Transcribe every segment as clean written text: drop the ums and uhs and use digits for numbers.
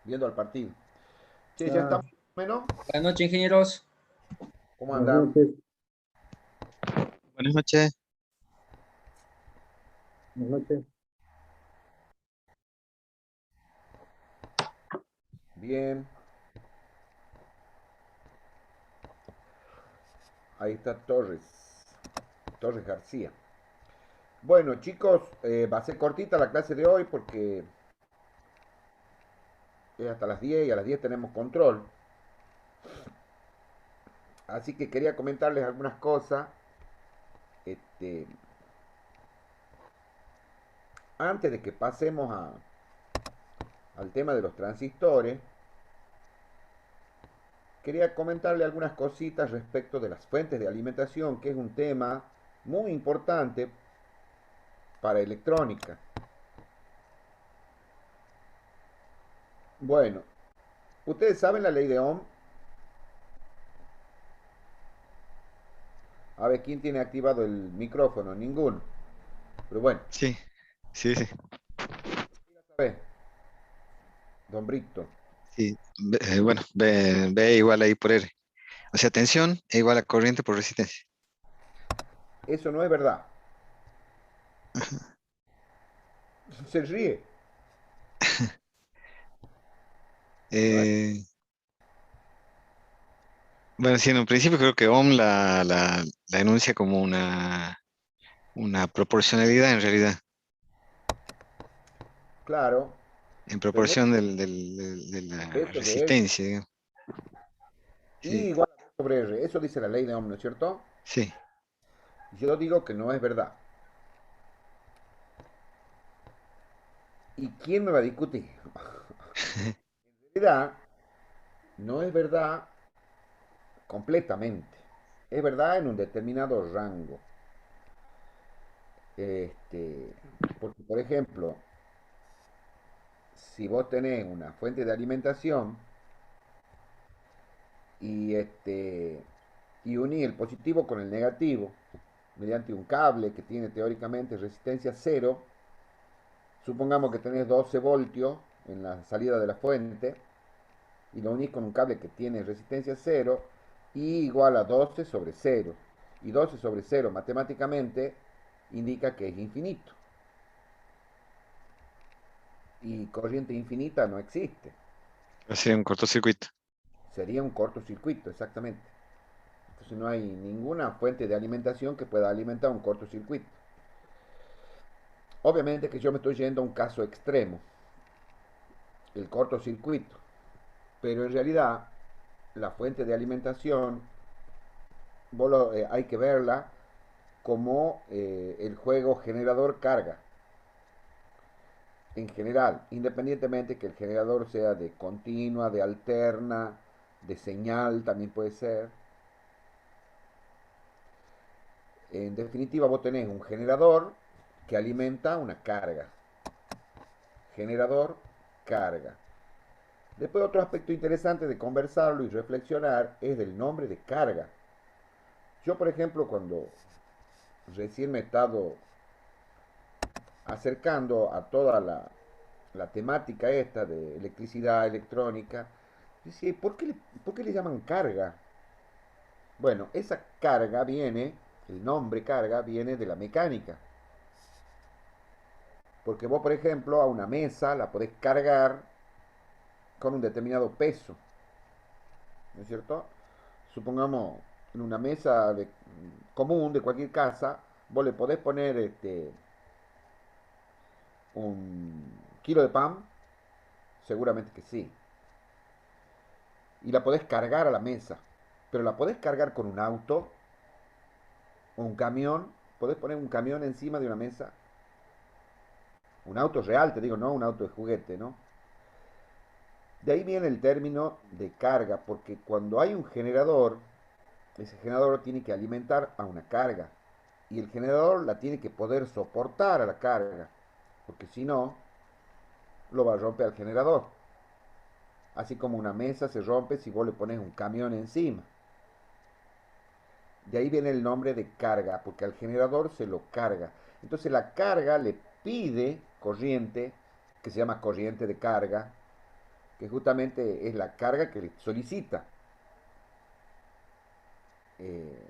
viendo al partido. Che, ya Ah, estamos, menos. Buenas noches, ingenieros. ¿Cómo buenas andan? noches, Buenas noches. buenas noches. Bien, ahí está Torres, Torres García. Bueno, chicos, va a ser cortita la clase de hoy porque es hasta las 10 y a las 10 tenemos control. Así que quería comentarles algunas cosas. Este, Antes de que pasemos al tema de los transistores, quería comentarle algunas cositas respecto de las fuentes de alimentación, que es un tema muy importante para electrónica. Bueno, ustedes saben la ley de Ohm. A ver, ¿quién tiene activado el micrófono? Ninguno. Pero bueno, Sí, sí, sí. a ver, don Brito. Sí. Bueno, ve igual ahí por R. O sea, tensión es igual a corriente por resistencia. Eso no es verdad. Se ríe. No es. Eh, bueno, sí, en un principio creo que Ohm la enuncia como una proporcionalidad en realidad, Claro, en pero proporción de la esto de R, resistencia, digamos. I Sí, igual a B sobre R. Eso dice la ley de Ohm, ¿no es cierto? sí. Yo digo que no es verdad. ¿Y quién me va a discutir? En realidad, no es verdad completamente. Es verdad en un determinado rango. Este, Porque, por ejemplo, si vos tenés una fuente de alimentación y uní el positivo con el negativo mediante un cable que tiene teóricamente resistencia cero, supongamos que tenés 12 voltios en la salida de la fuente y lo unís con un cable que tiene resistencia cero, y igual a 12 sobre cero. Y 12 sobre cero matemáticamente indica que es infinito. Y corriente infinita no existe. Va a ser un cortocircuito. Sería un cortocircuito, exactamente. Entonces no hay ninguna fuente de alimentación que pueda alimentar un cortocircuito. Obviamente que yo me estoy yendo a un caso extremo, el cortocircuito, pero en realidad la fuente de alimentación hay que verla como el juego generador carga. En general, independientemente que el generador sea de continua, de alterna, de señal, también puede ser. En definitiva, vos tenés un generador que alimenta una carga. Generador, carga. Después otro aspecto interesante de conversarlo y reflexionar es del nombre de carga. Yo, por ejemplo, cuando recién me he estado acercando a toda la temática esta de electricidad, electrónica, dice, por qué le llaman carga? Bueno, esa carga viene, el nombre carga viene de la mecánica. Porque vos, por ejemplo, a una mesa la podés cargar con un determinado peso, ¿no es cierto? Supongamos en una mesa común de cualquier casa, vos le podés poner un kilo de pan, seguramente que sí, y la podés cargar a la mesa, pero la podés cargar con un auto o un camión, podés poner un camión encima de una mesa, un auto real, te digo, no un auto de juguete, ¿no? De ahí viene el término de carga, porque cuando hay un generador, ese generador tiene que alimentar a una carga y el generador la tiene que poder soportar a la carga, porque si no, lo va a romper al generador. Así como una mesa se rompe si vos le pones un camión encima. De ahí viene el nombre de carga, porque al generador se lo carga. Entonces la carga le pide corriente, que se llama corriente de carga, que justamente es la carga que solicita. Eh,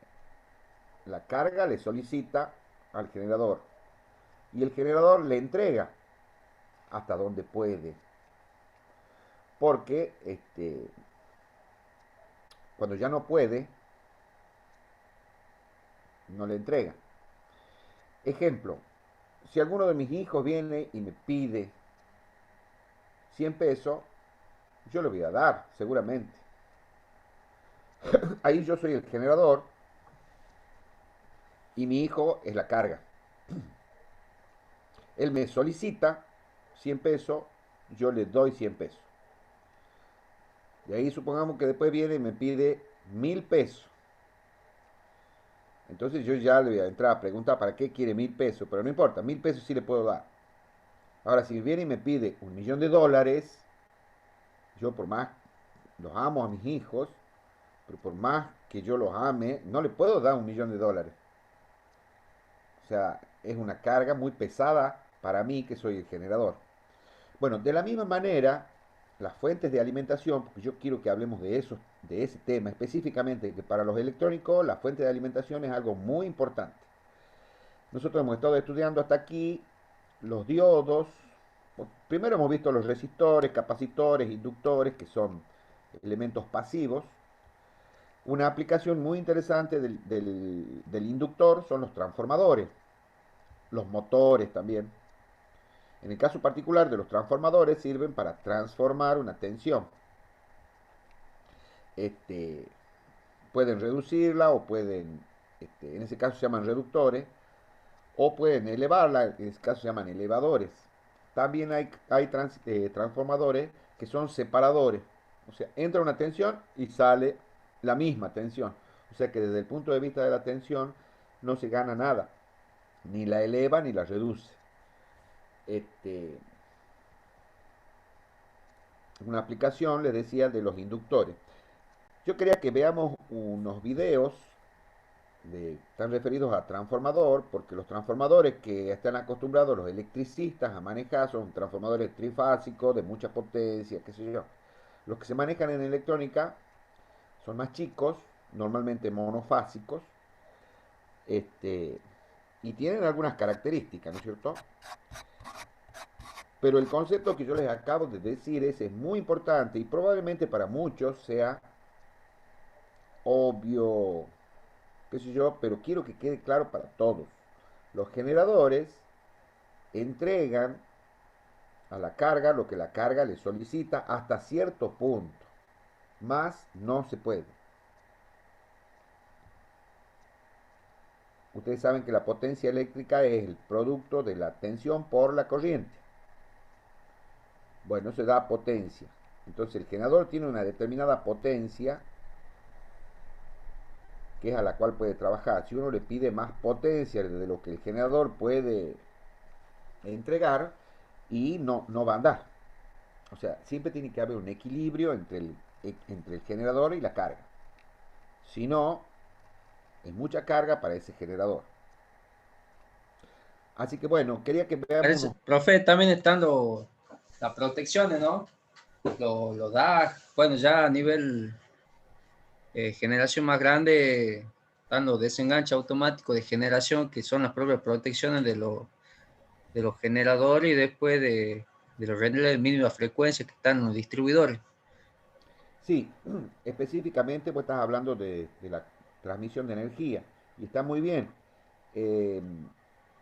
la carga le solicita al generador y el generador le entrega hasta donde puede. Porque cuando ya no puede, no le entrega. Ejemplo, si alguno de mis hijos viene y me pide 100 pesos, yo le voy a dar, seguramente. Ahí yo soy el generador y mi hijo es la carga. Él me solicita 100 pesos, yo le doy 100 pesos. Y ahí supongamos que después viene y me pide 1000 pesos. Entonces yo ya le voy a entrar a preguntar para qué quiere 1000 pesos, pero no importa, 1000 pesos sí le puedo dar. Ahora, si viene y me pide $1.000.000, yo por más los amo a mis hijos, pero por más que yo los ame, no le puedo dar $1.000.000. O sea, es una carga muy pesada para mí que soy el generador. Bueno, de la misma manera, las fuentes de alimentación, porque yo quiero que hablemos de eso, de ese tema específicamente, que para los electrónicos la fuente de alimentación es algo muy importante. Nosotros hemos estado estudiando hasta aquí los diodos. Primero hemos visto los resistores, capacitores, inductores, que son elementos pasivos. Una aplicación muy interesante del inductor son los transformadores, los motores también. En el caso particular de los transformadores sirven para transformar una tensión. Este, Pueden reducirla o pueden, en ese caso se llaman reductores, o pueden elevarla, en ese caso se llaman elevadores. También hay transformadores que son separadores. O sea, entra una tensión y sale la misma tensión. O sea que desde el punto de vista de la tensión no se gana nada. Ni la eleva ni la reduce. Este, una aplicación, les decía, de los inductores. Yo quería que veamos unos videos están referidos a transformador, porque los transformadores que están acostumbrados los electricistas a manejar son transformadores trifásicos de mucha potencia, qué sé yo. Los que se manejan en electrónica son más chicos, normalmente monofásicos, este, y tienen algunas características, ¿no es cierto? Pero el concepto que yo les acabo de decir es muy importante y probablemente para muchos sea obvio, qué sé yo, pero quiero que quede claro para todos. Los generadores entregan a la carga lo que la carga le solicita hasta cierto punto. Más no se puede. Ustedes saben que la potencia eléctrica es el producto de la tensión por la corriente. Bueno, se da potencia. Entonces el generador tiene una determinada potencia que es a la cual puede trabajar. Si uno le pide más potencia de lo que el generador puede entregar, y no va a andar. O sea, siempre tiene que haber un equilibrio entre el generador y la carga. Si no, es mucha carga para ese generador. Así que bueno, quería que veamos Parece, unos... profe, también estando las protecciones, ¿no? Lo da, bueno, ya a nivel generación más grande, dando desenganche automático de generación, que son las propias protecciones de los generadores y después de los relés de mínima frecuencia que están en los distribuidores. Sí, específicamente pues estás hablando de la transmisión de energía y está muy bien. Eh,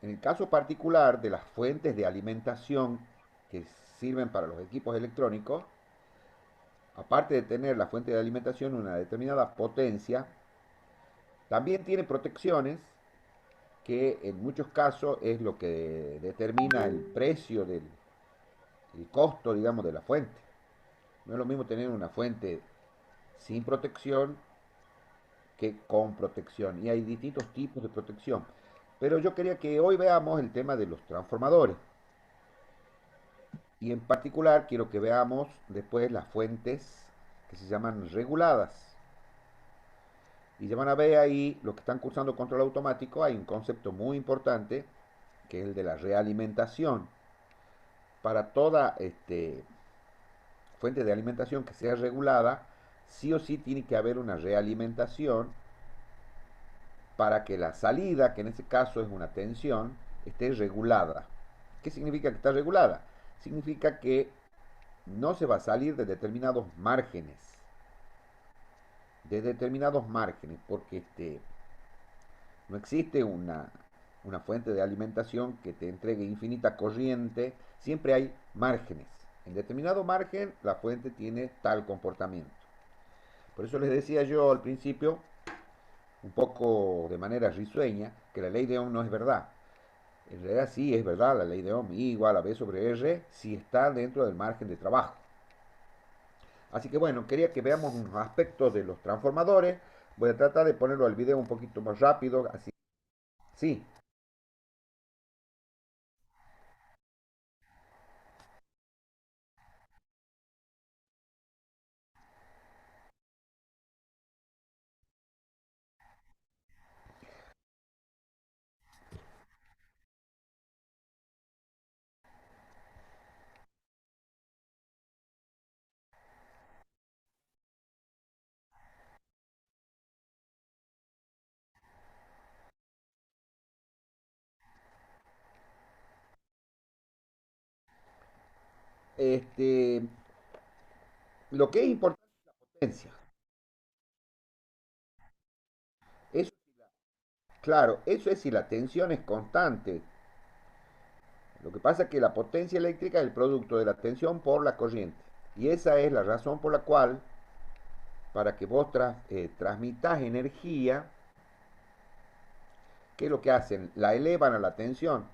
en el caso particular de las fuentes de alimentación que sirven para los equipos electrónicos, aparte de tener la fuente de alimentación una determinada potencia, también tiene protecciones que en muchos casos es lo que determina el precio el costo, digamos, de la fuente. No es lo mismo tener una fuente sin protección que con protección. Y hay distintos tipos de protección. Pero yo quería que hoy veamos el tema de los transformadores. Y en particular quiero que veamos después las fuentes que se llaman reguladas. Y ya van a ver ahí, los que están cursando control automático, hay un concepto muy importante, que es el de la realimentación. Para toda fuente de alimentación que sea regulada, sí o sí tiene que haber una realimentación para que la salida, que en este caso es una tensión, esté regulada. ¿Qué significa que está regulada? Significa que no se va a salir de determinados márgenes, porque no existe una fuente de alimentación que te entregue infinita corriente, siempre hay márgenes. En determinado margen la fuente tiene tal comportamiento. Por eso les decía yo al principio, un poco de manera risueña, que la ley de Ohm no es verdad. En realidad sí es verdad, la ley de Ohm I igual a B sobre R, si está dentro del margen de trabajo. Así que bueno, quería que veamos unos aspectos de los transformadores. Voy a tratar de ponerlo al video un poquito más rápido, así. Sí, este, lo que es importante es la potencia. Eso, claro, eso es si la tensión es constante. Lo que pasa es que la potencia eléctrica es el producto de la tensión por la corriente. Y esa es la razón por la cual, para que vos transmitas energía, ¿qué es lo que hacen? La elevan a la tensión,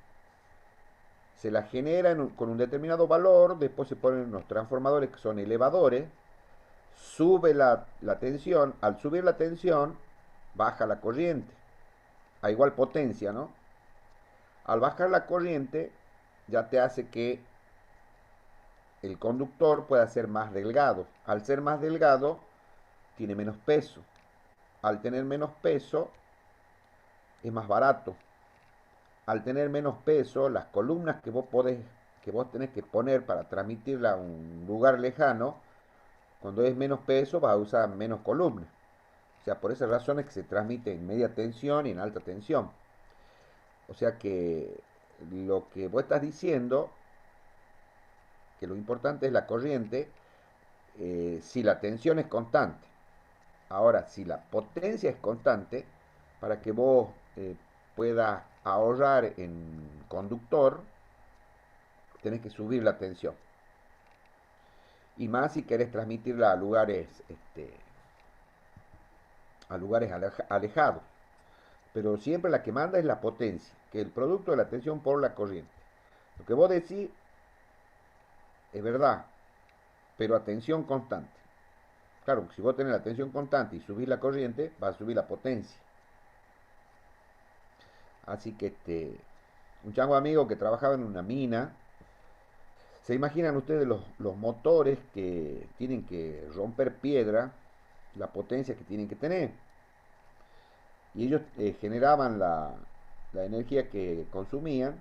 se la generan con un determinado valor, después se ponen unos transformadores que son elevadores, sube la tensión, al subir la tensión, baja la corriente, a igual potencia, ¿no? Al bajar la corriente, ya te hace que el conductor pueda ser más delgado. Al ser más delgado, tiene menos peso. Al tener menos peso, es más barato. Al tener menos peso, las columnas que vos tenés que poner para transmitirla a un lugar lejano, cuando es menos peso, vas a usar menos columnas. O sea, por esa razón es que se transmite en media tensión y en alta tensión. O sea que lo que vos estás diciendo, que lo importante es la corriente, si la tensión es constante. Ahora, si la potencia es constante, para que vos puedas ahorrar en conductor, tenés que subir la tensión. Y más si querés transmitirla a lugares alejados. Pero siempre la que manda es la potencia, que es el producto de la tensión por la corriente. Lo que vos decís es verdad, pero a tensión constante. Claro, si vos tenés la tensión constante y subís la corriente, va a subir la potencia. Así que un chango amigo que trabajaba en una mina, ¿se imaginan ustedes los motores que tienen que romper piedra, la potencia que tienen que tener? Y ellos generaban la energía que consumían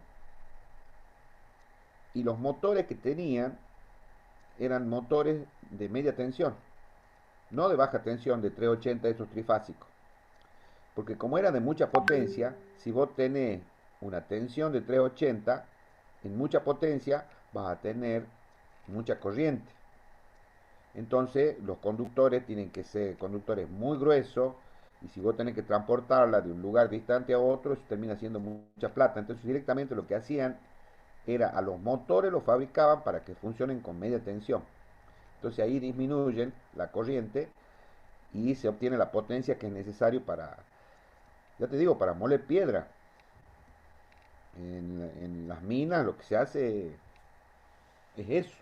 y los motores que tenían eran motores de media tensión, no de baja tensión, de 380 esos trifásicos. Porque como era de mucha potencia, si vos tenés una tensión de 380, en mucha potencia vas a tener mucha corriente. Entonces los conductores tienen que ser conductores muy gruesos y si vos tenés que transportarla de un lugar distante a otro, eso termina siendo mucha plata. Entonces directamente lo que hacían era a los motores los fabricaban para que funcionen con media tensión. Entonces ahí disminuyen la corriente y se obtiene la potencia que es necesario para, ya te digo, para moler piedra. En las minas lo que se hace es eso.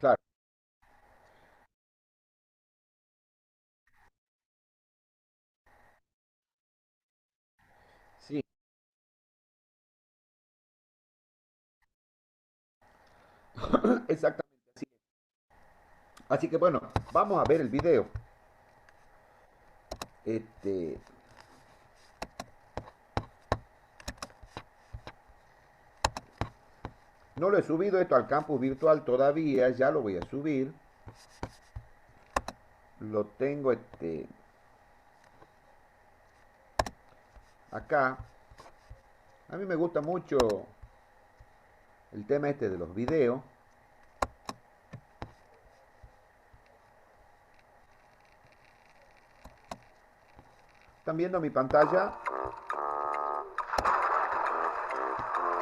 Claro, sí, exactamente así. Así que bueno, vamos a ver el video. Este, no lo he subido esto al campus virtual todavía, ya lo voy a subir. Lo tengo acá. A mí me gusta mucho el tema de los videos. ¿Están viendo mi pantalla?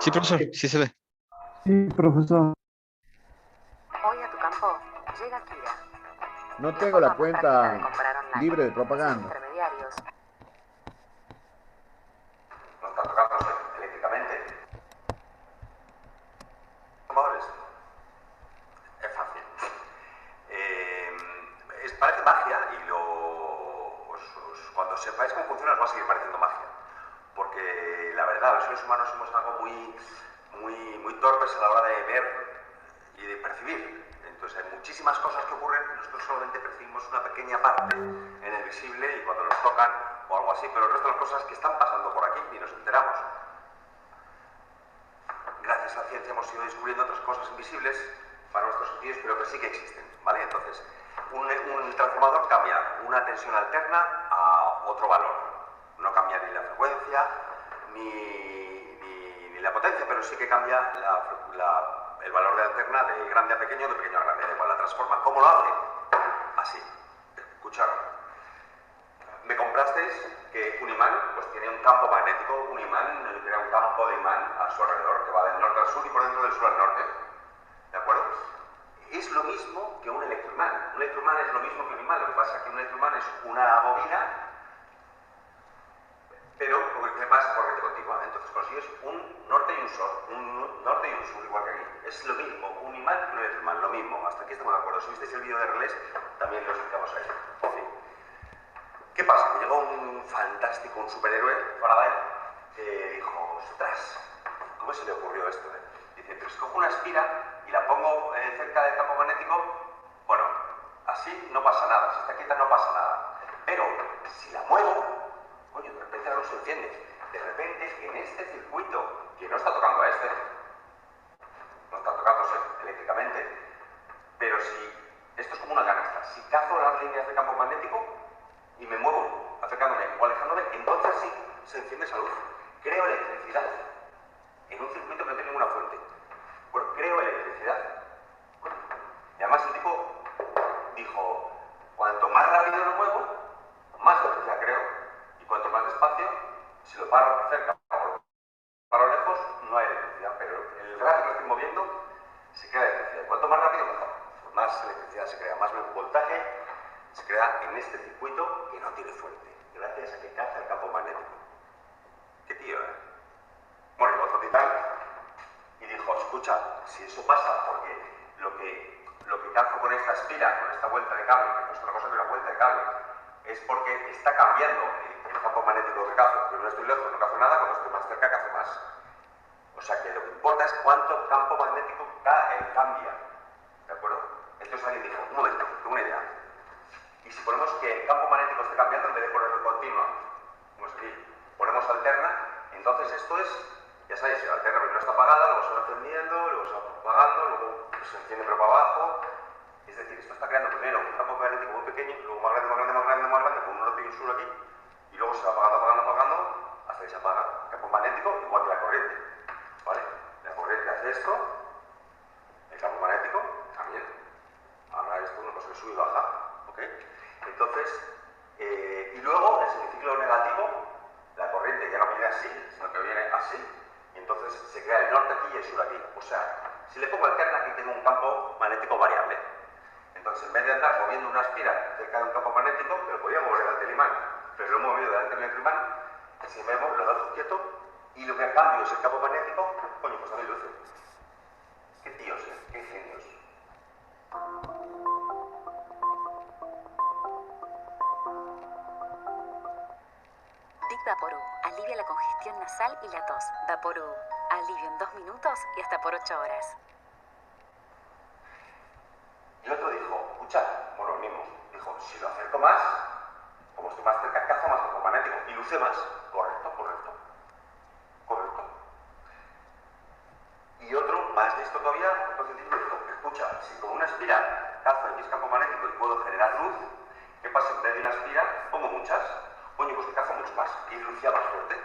Sí, profesor, sí se ve. Sí, profesor. Hoy a tu campo llega Kira. No Le tengo la formamos práctica de cuenta comprar online, libre de sin propaganda. intermediarios. No está tocándose eléctricamente. Amores, es fácil. Parece magia y cuando sepáis cómo funciona os va a seguir pareciendo magia. Porque la verdad, los seres humanos somos algo muy torpes a la hora de ver y de percibir. Entonces hay muchísimas cosas que ocurren y nosotros solamente percibimos una pequeña parte en el visible y cuando nos tocan o algo así, pero el resto de las cosas que están pasando por aquí ni nos enteramos. Gracias a la ciencia hemos ido descubriendo otras cosas invisibles para nuestros sentidos, pero que sí que existen, ¿vale? Entonces, un transformador cambia una tensión alterna a otro valor. No cambia ni la frecuencia ni la potencia, pero sí que cambia el valor de alterna de grande a pequeño, de pequeño a grande, de igual la transforma. ¿Cómo lo hace? Así. Escuchad. Me comprasteis que un imán pues tiene un campo magnético, un imán crea un campo de imán a su alrededor que va del norte al sur y por dentro del sur al norte. ¿De acuerdo? Es lo mismo que un electroimán. Un electroimán es lo mismo que un imán, lo que pasa es que un electroimán es una bobina, pero ¿qué pasa? Corriente continua. Entonces consigues un norte y un sur, igual que aquí. Es lo mismo, un imán que un electroimán, lo mismo. Hasta aquí estamos de acuerdo. Si visteis el vídeo de relés, también lo explicamos ahí. En fin. ¿Qué pasa? Que llegó un fantástico, un superhéroe, Faraday, que dijo, ostras, ¿cómo se le ocurrió esto? Dice, pues cojo una espira y la pongo cerca del campo magnético, bueno, así no pasa nada, si está quieta no pasa nada. Pero si la muevo, coño, de repente la luz se enciende. De repente, en este circuito, que no está tocando a este, no está tocándose eléctricamente, pero si esto es como una canasta, si cazo las líneas de campo magnético y me muevo acercándome o alejándome, entonces sí se enciende esa luz. Creo electricidad en un circuito que no tiene ninguna fuente. Bueno, creo electricidad. Y además el tipo dijo, cuanto más rápido lo muevo, más electricidad creo. Y cuanto más despacio, si lo paro cerca o paro lejos, no hay electricidad. Pero el rato que lo estoy moviendo, se crea electricidad. Cuanto más rápido, mejor. Más electricidad se crea, más voltaje se crea en este circuito que no tiene fuente, gracias a que caza el campo magnético. ¿Qué tío, eh? Bueno, y otro titán, y dijo, escucha, si eso pasa porque lo que cazo con esta espira, con esta vuelta de cable, que no es otra cosa que una vuelta de cable, es porque está cambiando el campo magnético que cazo. Primero estoy lejos, no cazo nada, cuando estoy más cerca cazo más. O sea que lo que importa es cuánto campo magnético cambia. ¿De acuerdo? Entonces alguien dijo, un momento, tengo una idea. Y si ponemos que el campo magnético esté cambiando en vez de ponerlo continua, como aquí, ponemos alterna, entonces esto es, ya sabéis, la alterna primero está apagada, luego se va encendiendo, luego se va apagando, luego se enciende pero para abajo. Es decir, esto está creando primero un campo magnético muy pequeño, luego más grande, más grande, más grande, más grande, con un norte y un sur aquí, y luego se va apagando, apagando, apagando, hasta que se apaga. El campo magnético igual que la corriente, ¿vale? La corriente hace esto, el campo magnético también. Ahora esto es una cosa que sube y baja, ¿ok? Entonces, y luego el semiciclo negativo, la corriente ya no viene así, sino que viene así, y entonces se crea el norte aquí y el sur aquí. O sea, si le pongo alterna, aquí tengo un campo magnético variable. Entonces, en vez de andar moviendo una espira cerca de un campo magnético, pero podría mover delante del imán, pero lo he movido delante del electroimán, si vemos, lo dejo quieto, y lo que cambio es el campo magnético, coño, pues también luce. Qué tíos, qué genios. Dic Vaporub alivia la congestión nasal y la tos. Vaporub, alivio en 2 minutos y hasta por 8 horas. Y el otro dijo, escuchad, si lo acerco más, como estoy más cerca, caza más campo magnético y luce más. Correcto, correcto. Correcto. Y otro, más listo todavía, otro científico dijo, escucha, si con una espira cazo X campo magnético y puedo generar luz, ¿qué pasa si en vez de una espira pongo muchas? Coño, pues que cazo mucho más y lucía más fuerte.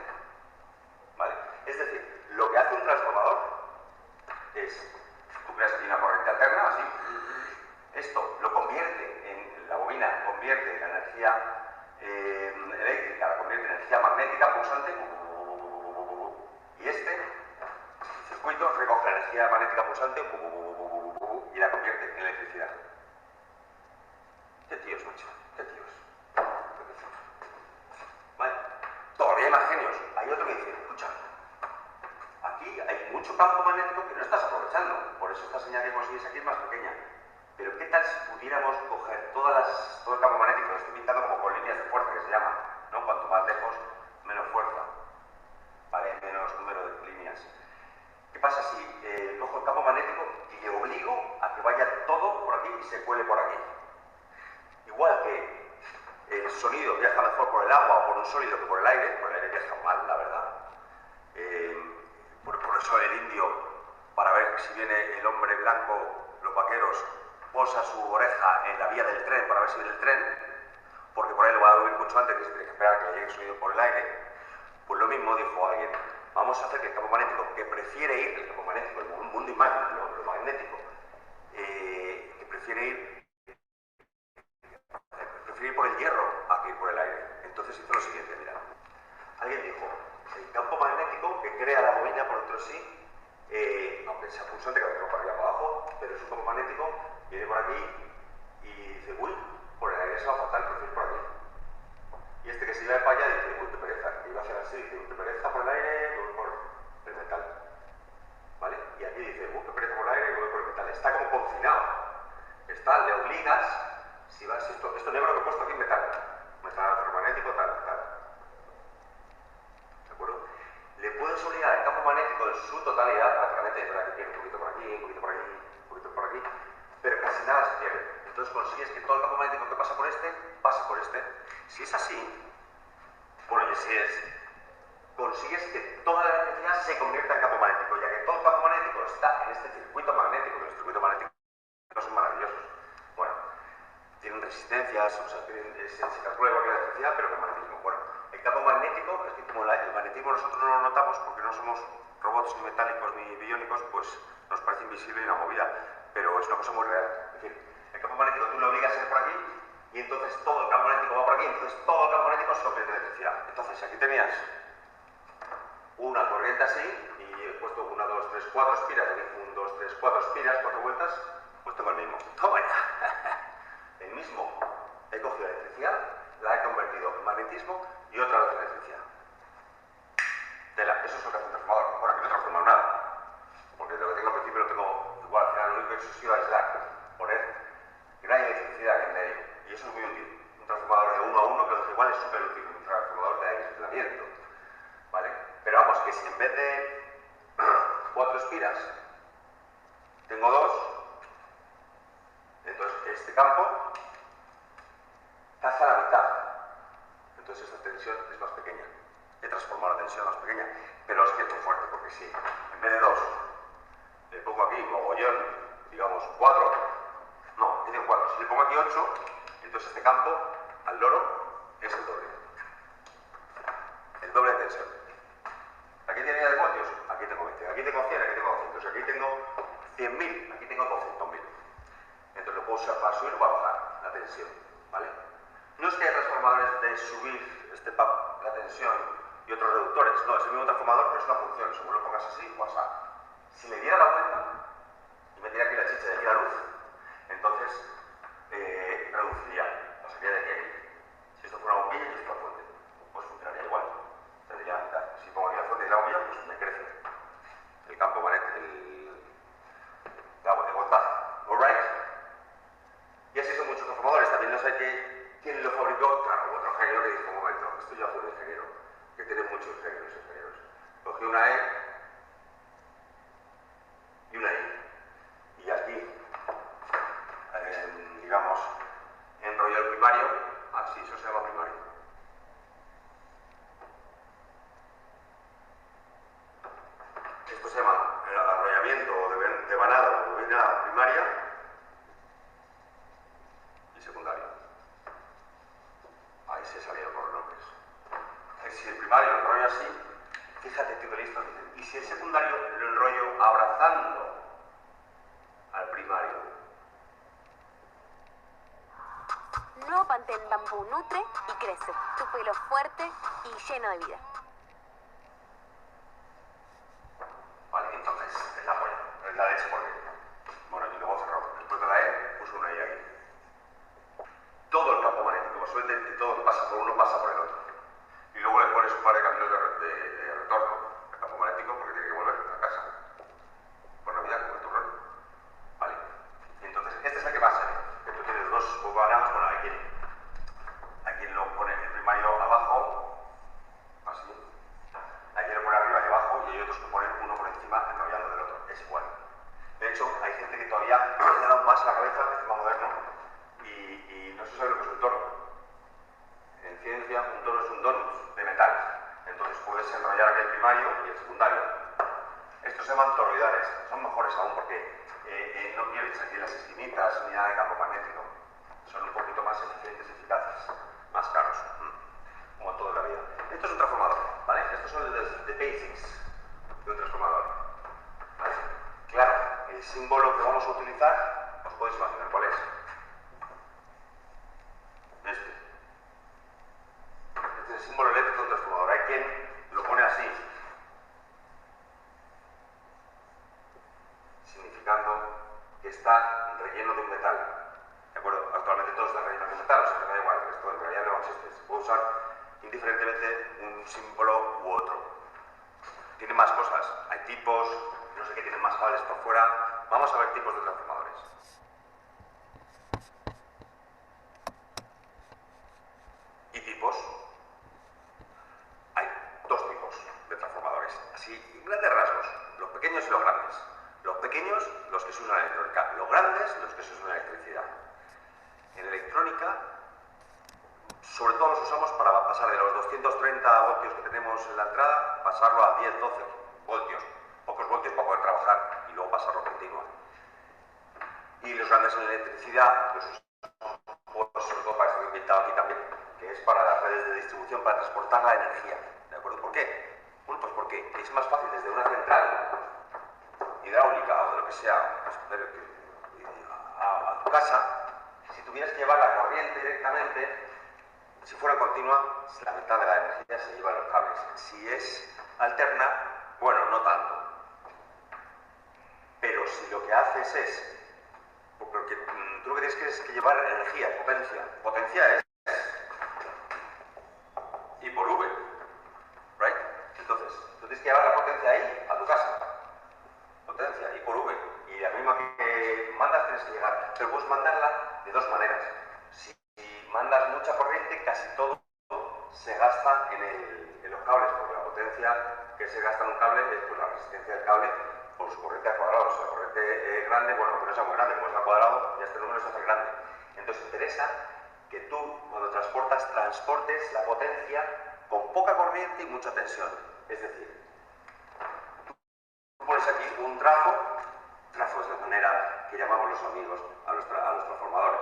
¿Vale? Es decir, lo que hace un transformador es, tú creas aquí una corriente alterna, así, esto lo convierte en, la bobina convierte la energía eléctrica, la convierte en energía magnética pulsante, y este circuito recoge la energía magnética pulsante y la convierte en electricidad. ¿Qué tíos, macho? ¿Qué tíos? Vale. Todavía hay más genios. Hay otro que dice, escucha, aquí hay mucho campo magnético que no estás aprovechando. Por eso esta señal que consigues aquí es más pequeña. Pero ¿qué tal si pudiéramos coger todo el campo magnético? Lo estoy pintando como con líneas de fuerza, que se llama, ¿no? Cuanto más lejos, menos fuerza. ¿Vale? Menos número de líneas. ¿Qué pasa si cojo el campo magnético y le obligo a que vaya todo por aquí y se cuele por aquí? Igual que el sonido viaja mejor por el agua o por un sólido que por el aire viaja mal, la verdad. Por eso el indio, para ver si viene el hombre blanco, los vaqueros, posa su oreja en la vía del tren para ver si viene el tren, porque por ahí lo va a oír mucho antes, que se tiene que esperar a que le llegue el sonido por el aire. Pues lo mismo dijo alguien, vamos a hacer que el campo magnético, que prefiere ir, el campo magnético, el mundo imágino, lo magnético, que prefiere ir por el hierro a que ir por el aire. Entonces hizo lo siguiente, mira. Alguien dijo, el campo magnético que crea la bobina por dentro sí, aunque sea pulsante, que lo tengo para arriba para abajo, pero es un campo magnético, viene por aquí y dice, uy, por el aire se va a faltar, prefiero por aquí. Y este que se iba para allá dice, uy, qué pereza, y iba a hacer así, dice, uy, qué pereza por el aire, voy por el metal. ¿Vale? Y aquí dice, uy, qué pereza por el aire, voy por el metal. Está como confinado. Le obligas, si vas, esto negro que he puesto aquí, metal ferromagnético, tal. ¿De acuerdo? Le puedes obligar al campo magnético en su totalidad, prácticamente, es verdad que pierde un poquito por aquí, un poquito por aquí, un poquito por aquí, pero casi nada se pierde. Entonces consigues que todo el campo magnético que pasa por este, pase por este. Si es así, bueno, y si es, consigues que toda la electricidad se convierta en campo magnético, ya que todo el campo magnético está en este circuito magnético, que los circuitos magnéticos son maravillosos. Bueno, tienen resistencias, o sea, se calcula igual que la electricidad, pero con magnetismo. Bueno, el campo magnético, es que como el magnetismo nosotros no lo notamos porque no somos robots ni metálicos ni biónicos, pues nos parece invisible y una movida, pero es una cosa muy real. Es decir, el campo magnético tú lo obligas a ir por aquí y entonces todo el campo magnético va por aquí, entonces todo el campo magnético se convierte en electricidad. Entonces aquí tenías una corriente así y he puesto 1, 2, 3, 4 espiras, aquí 1, 2, 3, 4 espiras, 4 vueltas, pues tengo el mismo. ¡Toma ya! El mismo. He cogido la electricidad, la he convertido en magnetismo y otra vez en electricidad. Eso es lo que hace un transformador. Bueno, aquí no he transformado nada. Porque lo que tengo al principio lo tengo igual. Al final lo único que he hecho ha sido aislar. Poner gran electricidad en medio. Y eso es muy útil. Un transformador de 1 a 1 que igual es súper útil. Un transformador de aislamiento. ¿Vale? Pero vamos, que si en vez de 4 espiras tengo 2, entonces este campo caza la mitad. Entonces esta tensión es más pequeña. He transformado la tensión más pequeña, pero es que es muy fuerte, porque si en vez de 2 le pongo aquí mogollón, digamos 4, no, tiene 4. Si le pongo aquí 8, entonces este campo al loro es el doble. El doble de tensión. ¿Aquí tenía de voltios? Aquí tengo 20. Aquí tengo 100, aquí tengo 200. Aquí tengo 100.000, aquí tengo 200.000. Entonces lo puedo usar para subir o para bajar la tensión, ¿vale? No es que haya transformadores de subir la tensión y otros reductores, no, es el mismo transformador, pero es una función, según lo pongas así o así. Si le diera la vuelta y metiera aquí la chicha y aquí la luz, entonces reduciría, pasaría de aquí a aquí. Si esto fuera una bombilla y esto una fuente, pues funcionaría igual, tendría la mitad. Si pongo aquí la fuente y la bombilla, pues me crece el campo magnético, el voltaje. ¿Alright? Y así son muchos transformadores. También no sé quién lo fabricó. Claro, otro ingeniero que dijo, un momento, esto ya fue un ingeniero, que tiene muchos ingenieros. Cogió una E y una I. Y aquí, digamos, enrolló el primario enrollo así, fíjate, tío, listo. Y si el secundario lo enrollo abrazando al primario. Nuevo Pantén Bambú nutre y crece. Tu pelo fuerte y lleno de vida. Vale, entonces es la polla. Es la leche porque... Bueno, y luego cerró. Después de la E puso una I aquí. Todo el campo magnético, absolutamente todo lo que pasa por uno pasa por el otro. Y luego le pones un par de caminos de retorno al campo magnético porque tiene que volver a casa. Por Navidad, como el turrón. Vale. Y entonces, esta es la que va a ser. Que tú tienes dos bananas, bueno, hay quien lo pone el primario abajo, así. Hay quien lo pone arriba y abajo, y hay otros que ponen uno por encima enrollando del otro. Es igual. De hecho, hay gente que todavía le ha dado más la cabeza, el sistema moderno, y no se sabe lo que es un torno. En ciencia, un torno es un donut de metal. Entonces puedes enrollar aquel primario y el secundario. Estos se llaman toroidales, son mejores aún porque no pierdes aquí las esquinitas ni nada de campo magnético. Son un poquito más eficientes y eficaces, más caros, como en toda la vida. Esto es un transformador, ¿vale? Estos son los basics de un transformador. ¿Vale? Claro, el símbolo que vamos a utilizar, os podéis imaginar cuál es. Este es el símbolo eléctrico de un transformador. Hay quien lo pone así, significando que está relleno de un metal. ¿De acuerdo? Actualmente todo está relleno de un metal, o sea que da igual, esto en realidad no existe. Se puede usar indiferentemente un símbolo u otro. Tiene más cosas, hay tipos, no sé qué tienen más cables por fuera. Vamos a ver tipos de transformadores. Y tipos. Hay dos tipos de transformadores, así, en grandes rasgos, los pequeños y los grandes. Los pequeños, los que se usan en electrónica, los grandes, los que se usan en electricidad. En electrónica, sobre todo los usamos para pasar de los 230 voltios que tenemos en la entrada, pasarlo a 10, 12 voltios, pocos voltios para poder trabajar y luego pasarlo continuo. Y los grandes en electricidad, los usamos sobre todo para esto que he pintado aquí también, que es para las redes de distribución, para transportar la energía. ¿De acuerdo? ¿Por qué? Bueno, pues porque es más fácil desde una central hidráulica o de lo que sea, a tu casa, si tuvieras que llevar la corriente directamente, si fuera continua, la mitad de la energía se lleva en los cables. Si es alterna, bueno, no tanto. Pero si lo que haces es, porque tú lo que tienes que llevar energía, potencia es I por V, ¿right? Entonces, tú tienes que llevar la potencia ahí, a tu casa. Potencia I por V. Y la misma que mandas tienes que llegar. Pero puedes mandarla de dos maneras. Si mandas mucha corriente, casi todo se gasta en los cables, porque la potencia que se gasta en un cable es pues, la resistencia del cable por su corriente al cuadrado. Si la corriente grande, bueno, que no sea muy grande, como es al cuadrado, ya este número se hace grande. Entonces interesa que tú, cuando transportes la potencia con poca corriente y mucha tensión. Es decir, tú pones aquí un trafo es la manera que llamamos los amigos a los transformadores,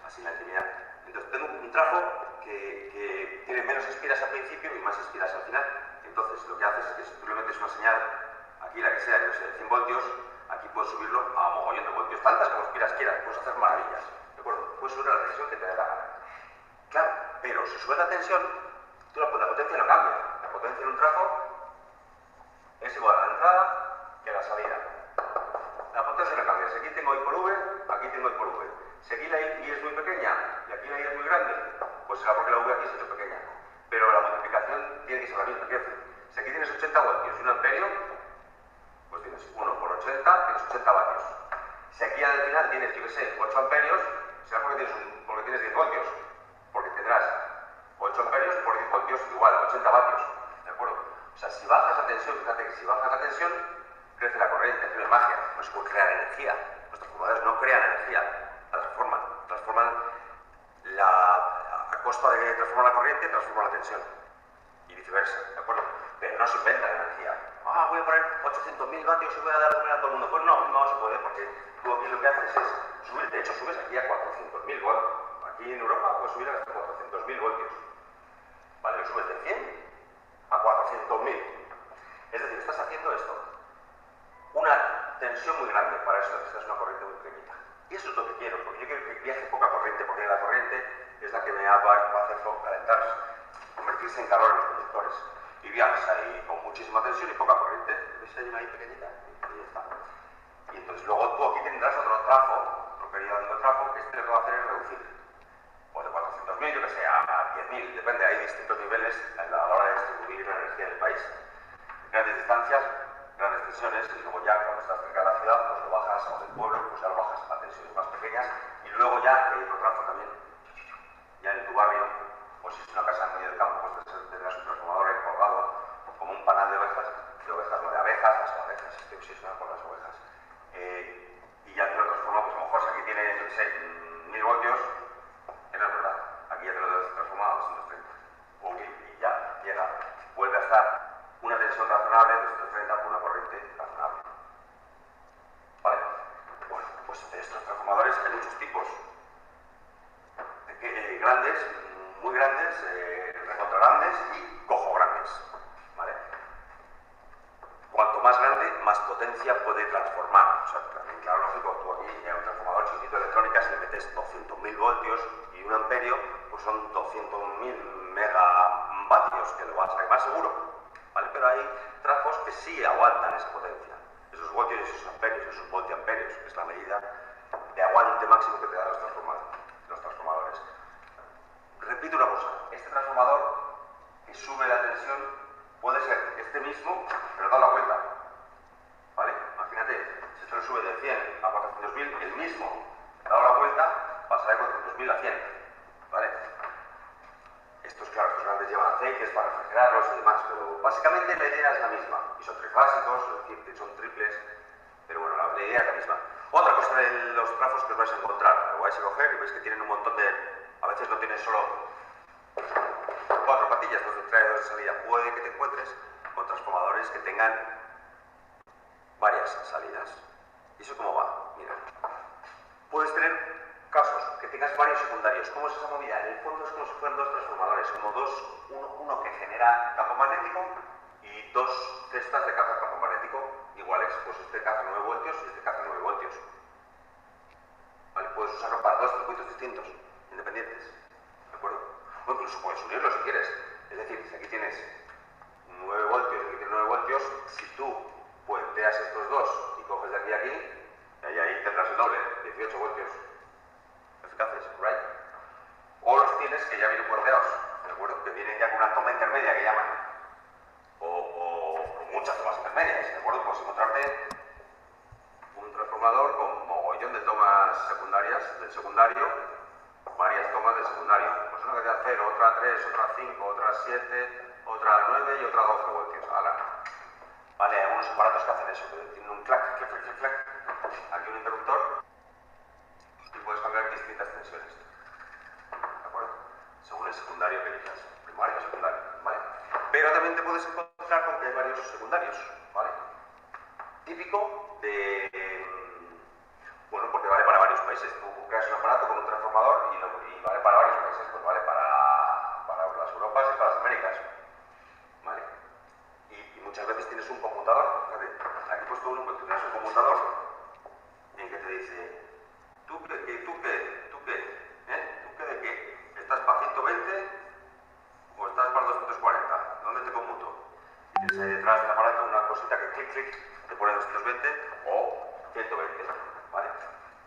así en la intimidad. Entonces tengo un trafo que tiene menos espiras al principio y más espiras al final. Entonces lo que haces es que si tú le metes una señal, aquí la que sea, yo sé, 100 voltios, aquí puedes subirlo a mogollón de voltios, tantas como espiras quieras, puedes hacer maravillas, ¿de acuerdo? Puedes subir a la tensión que te dé la gana. Claro, pero si subes la tensión, la potencia no cambia. La potencia en un trafo es igual a la entrada que a la salida. La potencia no cambia. Si aquí tengo I por V, aquí tengo I por V. Si aquí la I es muy pequeña y aquí la I es muy grande, pues será porque la V aquí se ha hecho pequeña. Pero la multiplicación tiene que ser la misma. Quiero decir, si aquí tienes 80 voltios y 1 amperio, pues tienes 1 por 80, tienes 80 vatios. Si aquí al final tienes, yo qué sé, 8 amperios, será porque tienes 10 voltios. Porque tendrás 8 amperios por 10 voltios igual, 80 vatios. ¿De acuerdo? O sea, si bajas la tensión, fíjate que si bajas la tensión, crece la corriente, no es magia, no se puede crear energía. Los transformadores no crean energía, la transforman a costa de transformar la corriente, transforman la tensión. Y viceversa, ¿de acuerdo? Pero no se inventa la energía. Voy a poner 800.000 vatios y voy a dar de comer a todo el mundo. Pues no se puede, porque tú aquí lo que haces es subir, de hecho subes aquí a 400.000 voltios. Aquí en Europa puedes subir hasta 400.000 voltios. ¿Vale? Lo subes de 100 2000. Es decir, estás haciendo esto. Una tensión muy grande, para eso necesitas una corriente muy pequeñita. Y eso es lo que quiero, porque yo quiero que viaje poca corriente, porque la corriente es la que me va a hacer calentarse, convertirse en calor en los conductores. Y viajas ahí con muchísima tensión y poca corriente. ¿Ves ahí una ahí pequeñita? Y ya está. Y entonces luego tú aquí tendrás otro trafo, otro periodo de trafo, que este lo que va a hacer es reducir. Pues de 400.000, yo que sé, a 10.000, depende, hay distintos niveles a la hora de distribuir la energía del país. Grandes distancias, grandes tensiones, y luego ya cuando estás cerca de la ciudad, pues lo bajas, o del pueblo, pues ya lo bajas a tensiones más pequeñas, y luego ya, que hay otro trafo también, ya en tu barrio, pues si es una casa en medio del campo, pues tendrás un transformador ahí colgado, como un panal de ovejas, no de abejas, las abejas, estoy obsesionado con las ovejas. Y ya te lo transforma, pues a lo mejor si aquí tiene, yo qué sé, 1000 voltios, que no es verdad, aquí ya te lo transforma a 230. Y ya llega, vuelve a estar una tensión razonable, 230 por una corriente razonable. ¿Vale? Bueno, pues de estos transformadores hay muchos tipos. Grandes, muy grandes, recontra grandes y cojo grandes. ¿Vale? Cuanto más grande, más potencia puede transformar. O sea, también, claro, lógico, tú aquí en un transformador chiquito de electrónica, si le metes 200.000 voltios y 1 amperio, pues son 200.000 megavatios, que lo vas a quemar seguro. ¿Vale? Pero hay trafos que sí aguantan esa potencia. Esos voltios y esos amperios, esos voltiamperios, que es la medida de aguante máximo que te dan los transformadores. Repito una cosa, este transformador que sube la tensión puede ser este mismo, pero da la vuelta. ¿Vale? Imagínate, si esto lo sube de 100 a 400.000, el mismo, dado la vuelta, pasará de 400.000 a 100. ¿Vale? Estos, claro, estos grandes llevan aceites para refrigerarlos y demás, pero básicamente la idea es la misma. Y son trifásicos, es decir, que son triples, pero bueno, la idea es la misma. Otra cosa de los trafos que os vais a encontrar, lo vais a coger y veis que tienen un montón de... A veces no tienen solo 4 patillas, 2 de entrada y 2 de salida. Puede que te encuentres con transformadores que tengan varias salidas. ¿Y eso cómo va? Mira, puedes tener casos que tengas varios secundarios. ¿Cómo es esa movida? En el fondo es como si fueran 2 transformadores, como uno que genera campo magnético y 2 cestas de caza campo magnético iguales. Pues este caza 9 voltios y este caza 9 voltios. ¿Vale? Puedes usarlo para 2 circuitos distintos, independientes. ¿De acuerdo? O incluso puedes unirlo si quieres. Es decir, si aquí tienes 9 voltios y aquí tienes 9 voltios, si tú puenteas estos dos y coges de aquí a aquí, y ahí tendrás el doble, 18 voltios eficaces, ¿right? O los tienes que ya vienen puenteados, ¿de acuerdo? Que vienen ya con una toma intermedia que llaman, o muchas tomas intermedias, ¿de acuerdo? Puedes encontrarte un transformador con mogollón de tomas secundarias del secundario, varias tomas del secundario. Pues una que da 0, otra 3, otra 5, otra 7, otra 9 y otra 12 voltios. Ahora, vale, hay algunos aparatos que hacen eso, que tienen un clac, clac, clac, clac, aquí un interruptor y puedes cambiar distintas tensiones. ¿De acuerdo? Según el secundario que elijas, primario o secundario, ¿vale? Pero también te puedes encontrar con que hay varios secundarios, ¿vale? Típico de... Bueno, porque vale para varios países. Tú creas un aparato con un transformador y vale para varios países. Pues vale para las Europas y para las Américas. ¿Vale? Y muchas veces tienes un conmutador. Fíjate, aquí he puesto uno, pues tienes un conmutador en que te dice, ¿tú qué? ¿Tú qué de qué? ¿Estás para 120 o estás para 240? ¿Dónde te conmuto? Y tienes ahí detrás del aparato una cosita que clic, clic, te pone 220 o 120, ¿vale?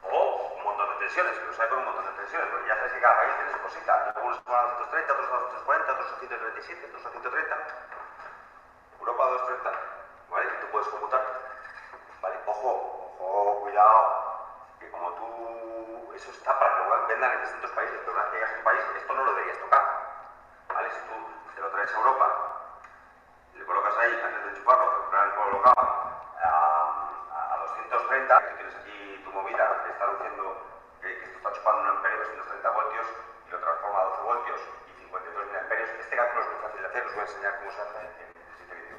O un montón de tensiones, que los hay con un montón de tensiones, porque ya sabes que cada país tiene su cosita. Algunos van a 230, otros a 240, otros a 137, otros a 130. Europa a 230, ¿vale? Y tú puedes computar, ¿vale? Ojo, cuidado, que como tú... Eso está para que lo vendan en distintos países, pero una vez que llegas a un país, esto no lo deberías tocar, ¿vale? Si tú te lo traes a Europa, le colocas ahí, antes de enchufarlo, te lo traes colocado a 230, que tú tienes aquí tu movida, que está diciendo que esto está chupando un amperio de 230 voltios y lo transforma a 12 voltios y 52 miliamperios. Este cálculo es muy fácil de hacer, os voy a enseñar cómo se hace en este vídeo.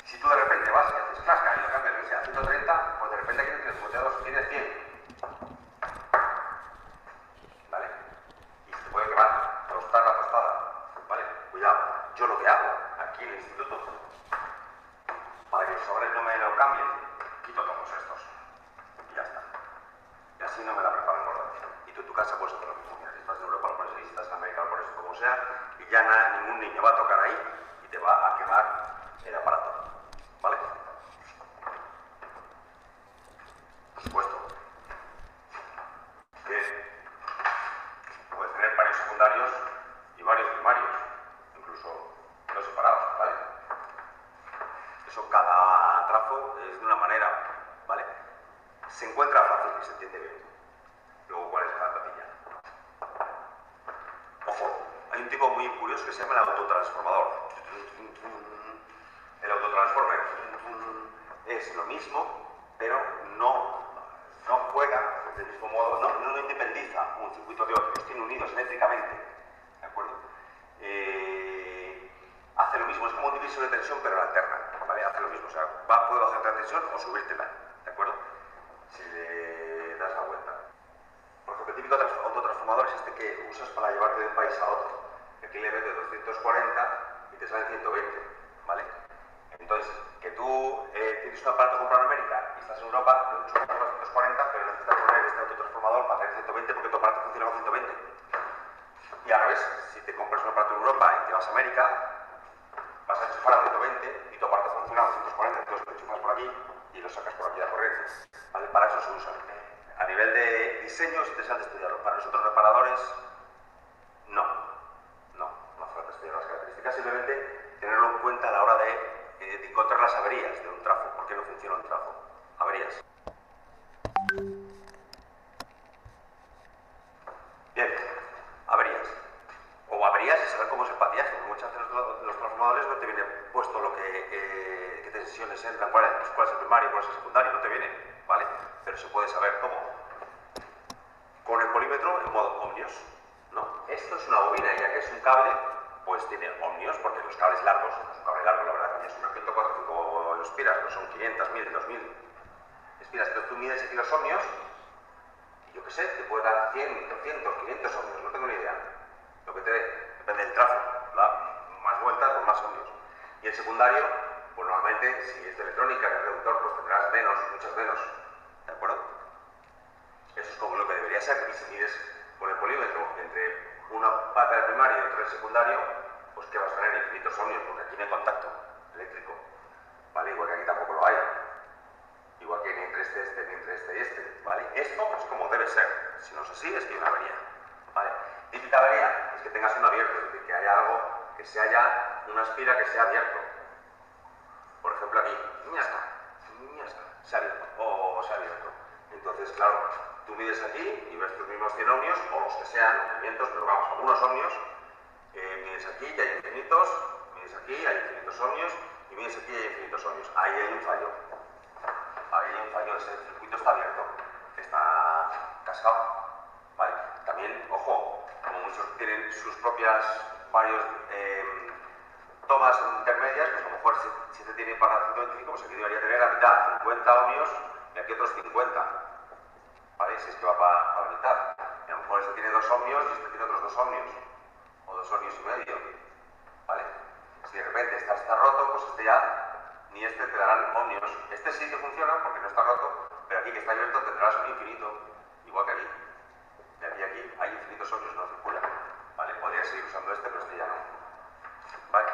Si tú de repente vas y haces clasca y lo cambias a 130, pues de repente aquí no tienes volteados, tienes 100. ¿Vale? Y se te puede quemar, tostar la tostada. ¿Vale? Cuidado. Yo lo que hago aquí en puedes hacer lo mismo. Mira, si estás en Europa, lo pones ahí, si estás en América, lo pones como sea, y ya ningún niño va a tocar ahí y te va a quemar el aparato. ¿Vale? Por supuesto. Que puedes tener varios secundarios y varios primarios, incluso dos separados, ¿vale? Eso cada trafo es de una manera, ¿vale? Se encuentra fácil y se entiende bien. Luego, ¿cuál es cada tapilla? Ojo, hay un tipo muy curioso que se llama el autotransformador. El autotransformer es lo mismo, pero no juega del mismo modo, no independiza un circuito de otro, los tiene unidos eléctricamente, ¿de acuerdo? Hace lo mismo, es como un divisor de tensión, pero la alterna, ¿vale? Hace lo mismo, o sea, puede bajarte la tensión o subírtela, ¿de acuerdo? Si le das la vuelta. Por ejemplo, el típico autotransformador es este que usas para llevarte de un país a otro. Aquí le metes 240 y te salen 120, ¿vale? Entonces, que tú tienes un aparato comprado en América y estás en Europa, lo usas para 240, pero necesitas poner este autotransformador para tener 120 porque tu aparato funciona con 120. Y al revés, si te compras un aparato en Europa y te vas a América, vas a enchufar a 120 y tu aparato funciona a 240, entonces lo enchufas por aquí y lo sacas por aquí a corriente, ¿vale? Para eso se usa. A nivel de diseño es interesante estudiarlo. Para nosotros reparadores, no hace falta estudiar las características, simplemente tenerlo en cuenta a la hora de encontrar las averías de un trafo. ¿Por qué no funciona un trafo? Averías. Bien, averías. O averías y saber cómo es el patillaje, porque muchas veces los transformadores no te viene puesto lo qué tensiones entran, cuál es el primario, cuál es el secundario, no te viene, ¿vale? Pero se puede saber cómo. Con el polímetro en modo ohmios, ¿no? Esto es una bobina, ya que es un cable, pues tiene ohmios, porque los cables largos, es un cable largo, la verdad, que es un 145 espiras, no son 500, 1000, 2000 espiras, pero tú mides aquí los ohmios, y yo qué sé, te puede dar 100, 200, 500 ohmios, no tengo ni idea. Lo que te dé, depende del tráfico, más vueltas, pues más ohmios. Y el secundario, pues normalmente, si es de electrónica, que es reductor, pues tendrás menos, muchas menos, ¿de acuerdo? Eso es como lo que debería ser, y si mides con el polímetro entre una pata del primario y otra del secundario, pues que vas a tener infinitos ohmios, porque aquí no hay contacto eléctrico, ¿vale? Igual que aquí tampoco lo hay. Igual que ni entre este y este, ¿vale? Esto es como debe ser, si no es así, es que hay una avería, ¿vale? Típica avería es que tengas uno abierto, es decir, que haya algo, que se haya una espira que sea abierto. Por ejemplo aquí, se ha abierto, o se ha abierto. Entonces, claro, tú mides aquí y ves tus mismos 100 ohmios, o los que sean, movimientos, pero vamos, algunos ohmios, mides aquí y hay infinitos, mides aquí, hay infinitos ohmios, y mides aquí y hay infinitos ohmios. Ahí hay un fallo. Ese circuito está abierto, está cascado, ¿vale? También, ojo, como muchos tienen sus propias varios tomas intermedias, pues a lo mejor si te tiene para 125, pues aquí debería tener la mitad, 50 ohmios y aquí otros 50, ¿vale? Si es que va para la mitad. Y a lo mejor este tiene 2 ohmios y este tiene otros 2 ohmios, o 2 ohmios y medio, ¿vale? Si de repente está roto, pues este ya ni este te darán ohmios. Este sí que funciona porque no está roto, pero aquí que está abierto tendrás un infinito, igual que aquí. De aquí a aquí hay infinitos ohmios, no circula, ¿vale? Podrías seguir usando este, pero este ya no, ¿vale?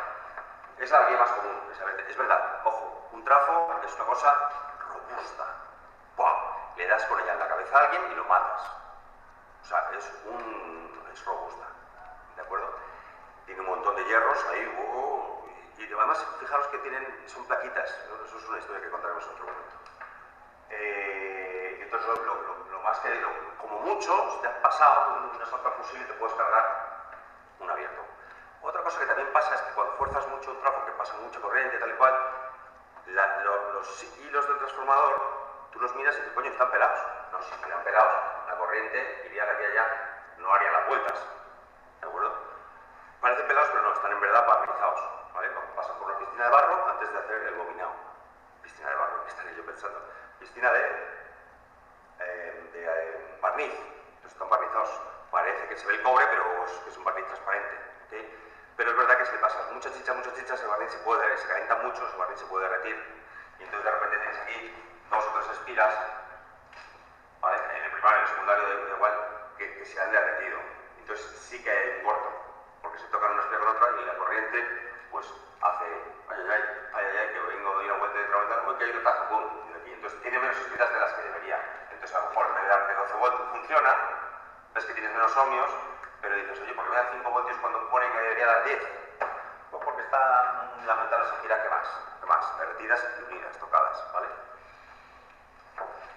Es la vía más común, es verdad. Ojo, un trafo es una cosa robusta. ¡Buah! Le das con ella en la cabeza a alguien y lo matas. O sea, es robusta, ¿de acuerdo? Tiene un montón de hierros ahí, y además, fijaros que son plaquitas, ¿no? Eso es una historia que contaremos en otro momento. Entonces, lo más que, como mucho, si te has pasado una salta fusible te puedes cargar un abierto. Otra cosa que también pasa es que cuando fuerzas mucho un trafo, que pasa mucha corriente, tal y cual, los hilos del transformador, tú los miras y dices, coño, están pelados. No, si estuvieran pelados, la corriente iría de aquí a allá, no haría las vueltas, ¿de acuerdo? Parecen pelados, pero no, están en verdad barnizados, ¿vale? Cuando pasan por una piscina de barro antes de hacer el bobinado. Piscina de barro, ¿qué estaré yo pensando? Piscina de barniz. Entonces están barnizados. Parece que se ve el cobre, pero es un barniz transparente, ¿okay? Pero es verdad que si le pasas mucha chicha, el barniz se calienta mucho, el barniz se puede derretir. Y entonces de repente tienes aquí 2 o 3 espiras, ¿vale? En el primario, en el secundario, da igual, que se han derretido. Entonces sí que hay un corto, porque se tocan una espía con otra y la corriente pues hace ay, que vengo de ir a vuelta de trabajar, uy, que hay un tajo, pum, y de aquí. Entonces tiene menos suspiras de las que debería. Entonces a lo mejor en vez de darte 12 voltios funciona, ves que tienes menos ohmios, pero dices, oye, ¿por qué me da 5 voltios cuando pone que debería dar 10? Pues porque está la metal se gira que más, derretidas y unidas, tocadas, ¿vale?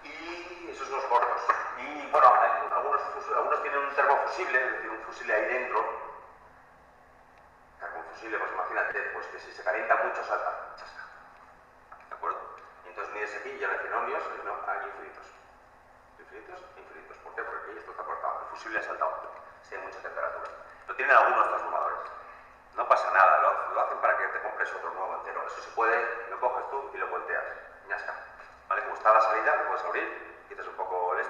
Y esos son los cortos. Y bueno, algunos tienen un termofusible, es decir, un fusible ahí dentro. Termofusible, pues imagínate, pues que si se calienta mucho salta. ¿De acuerdo? Y entonces mides aquí y ya no hay ohmios, no, hay infinitos. Infinitos. ¿Por qué? Porque aquí esto está cortado. El fusible ha saltado. Si hay mucha temperatura. Lo tienen algunos transformadores. No pasa nada, lo hacen para que te compres otro nuevo entero. Eso se puede, lo coges tú y lo volteas. Ya está. ¿Vale? Como está la salida, lo puedes abrir, quitas un poco el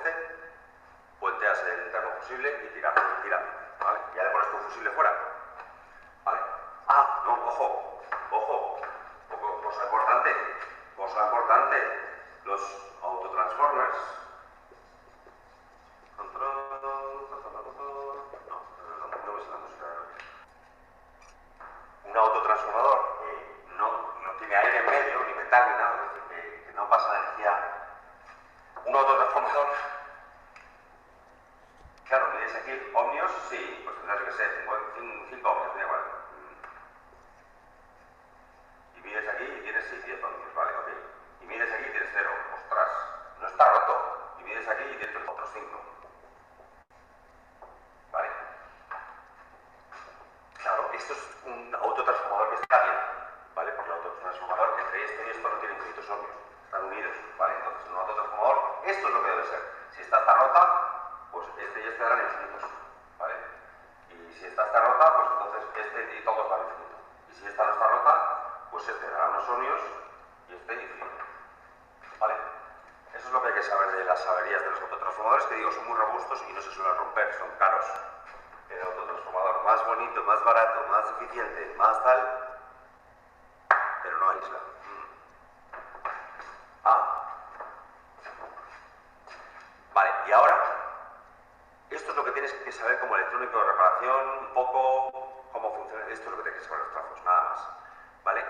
volteas el termofusible y tiras. ¿Vale? Ya le pones tu fusible fuera. ¿Vale? Ah, no, ojo, cosa importante, los autotransformers. No me sé la música. Un autotransformador que no tiene aire en medio, ni metal, ni nada, es decir, que no pasa energía. Un autotransformador, claro, mides aquí ohmios, sí, pues tendrás que ser 5 ohmios, da igual. Y mides aquí y tienes 10 ohmios, vale, ok. Y mides aquí y tienes 0, ostras, no está roto. Y mides aquí y tienes otros 5. Vale. Claro, esto es un autotransformador que está bien, ¿vale? Porque el autotransformador entre esto y esto no tiene infinitos ohmios, están unidos, ¿vale? Entonces un autotransformador, esto es lo que debe ser. Si esta está rota, pues este y este darán infinitos, ¿vale? Y si esta está rota, pues entonces este y todos dan infinito. Y si esta no está rota, pues este dará unos ohmios y este infinito, ¿vale? Eso es lo que hay que saber de las averías de los autotransformadores, que digo, son muy robustos y no se suelen romper, son caros. El autotransformador más bonito, más barato, más eficiente, más tal, pero no aísla. Vale, y ahora, esto es lo que tienes que saber como electrónico de reparación, un poco cómo funciona, esto es lo que tienes que saber los trazos, nada más, ¿vale?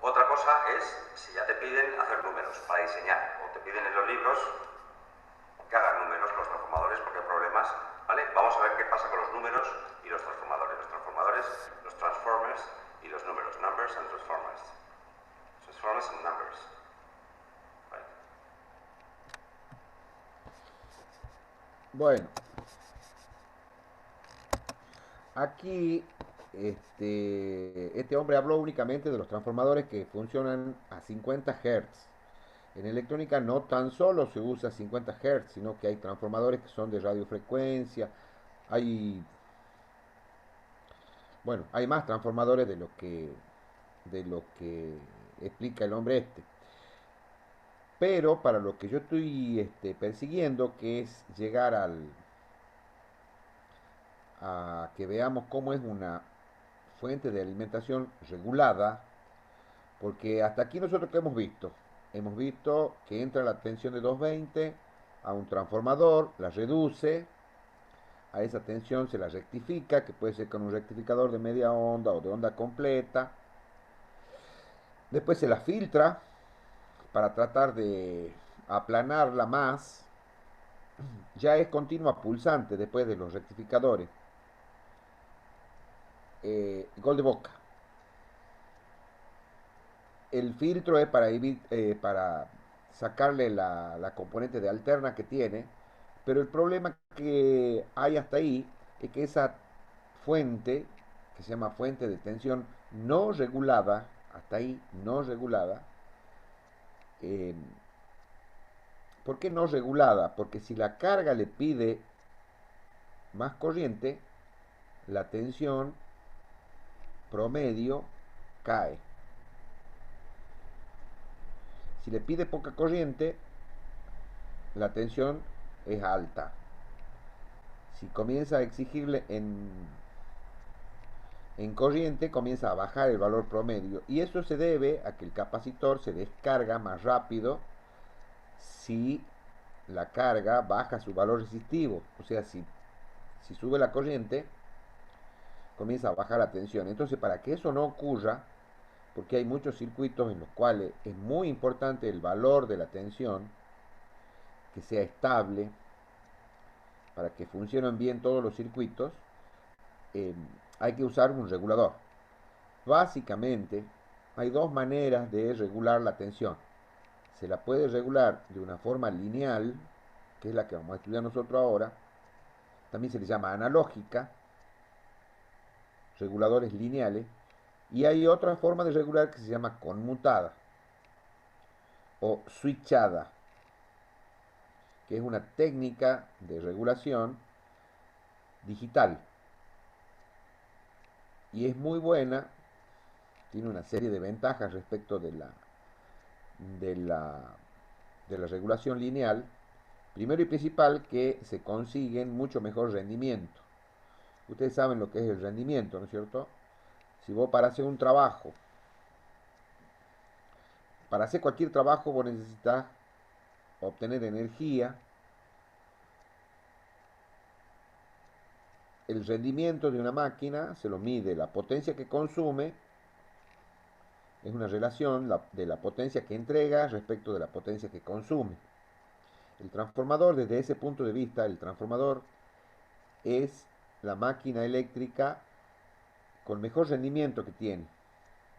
Otra cosa es, si ya te piden hacer números para diseñar, o te piden en los libros que hagan números los transformadores porque hay problemas, ¿vale? Vamos a ver qué pasa con los números y los transformadores. Los transformers y los números. Numbers and transformers. Transformers and numbers. ¿Vale? Bueno, aquí este hombre habló únicamente de los transformadores que funcionan a 50 Hz. En electrónica no tan solo se usa 50 Hz, sino que hay transformadores que son de radiofrecuencia. Hay más transformadores de lo que explica el hombre este. Pero para lo que yo estoy persiguiendo, que es llegar a que veamos cómo es una fuente de alimentación regulada, porque hasta aquí nosotros que hemos visto que entra la tensión de 220 a un transformador, la reduce, a esa tensión se la rectifica, que puede ser con un rectificador de media onda o de onda completa, después se la filtra para tratar de aplanarla más, ya es continua pulsante después de los rectificadores. Gol de boca. El filtro es para sacarle la componente de alterna que tiene, pero el problema que hay hasta ahí es que esa fuente, que se llama fuente de tensión no regulada, hasta ahí no regulada, eh, ¿por qué no regulada? Porque si la carga le pide más corriente, la tensión promedio cae. Si le pide poca corriente, la tensión es alta. Si comienza a exigirle en corriente, comienza a bajar el valor promedio. Y eso se debe a que el capacitor se descarga más rápido si la carga baja su valor resistivo. O sea, si Si sube la corriente, comienza a bajar la tensión. Entonces, para que eso no ocurra, porque hay muchos circuitos en los cuales es muy importante el valor de la tensión, que sea estable, para que funcionen bien todos los circuitos, eh, hay que usar un regulador. Básicamente, hay dos maneras de regular la tensión. Se la puede regular de una forma lineal, que es la que vamos a estudiar nosotros ahora. También se le llama analógica, reguladores lineales. Y hay otra forma de regular que se llama conmutada o switchada, que es una técnica de regulación digital. Y es muy buena, tiene una serie de ventajas respecto de la, de la regulación lineal. Primero y principal, que se consiguen mucho mejor rendimiento. Ustedes saben lo que es el rendimiento, ¿no es cierto? Si vos para hacer un trabajo, para hacer cualquier trabajo vos necesitas obtener energía. El rendimiento de una máquina se lo mide la potencia que consume, es una relación de la potencia que entrega respecto de la potencia que consume. El transformador, desde ese punto de vista, el transformador es la máquina eléctrica con mejor rendimiento que tiene.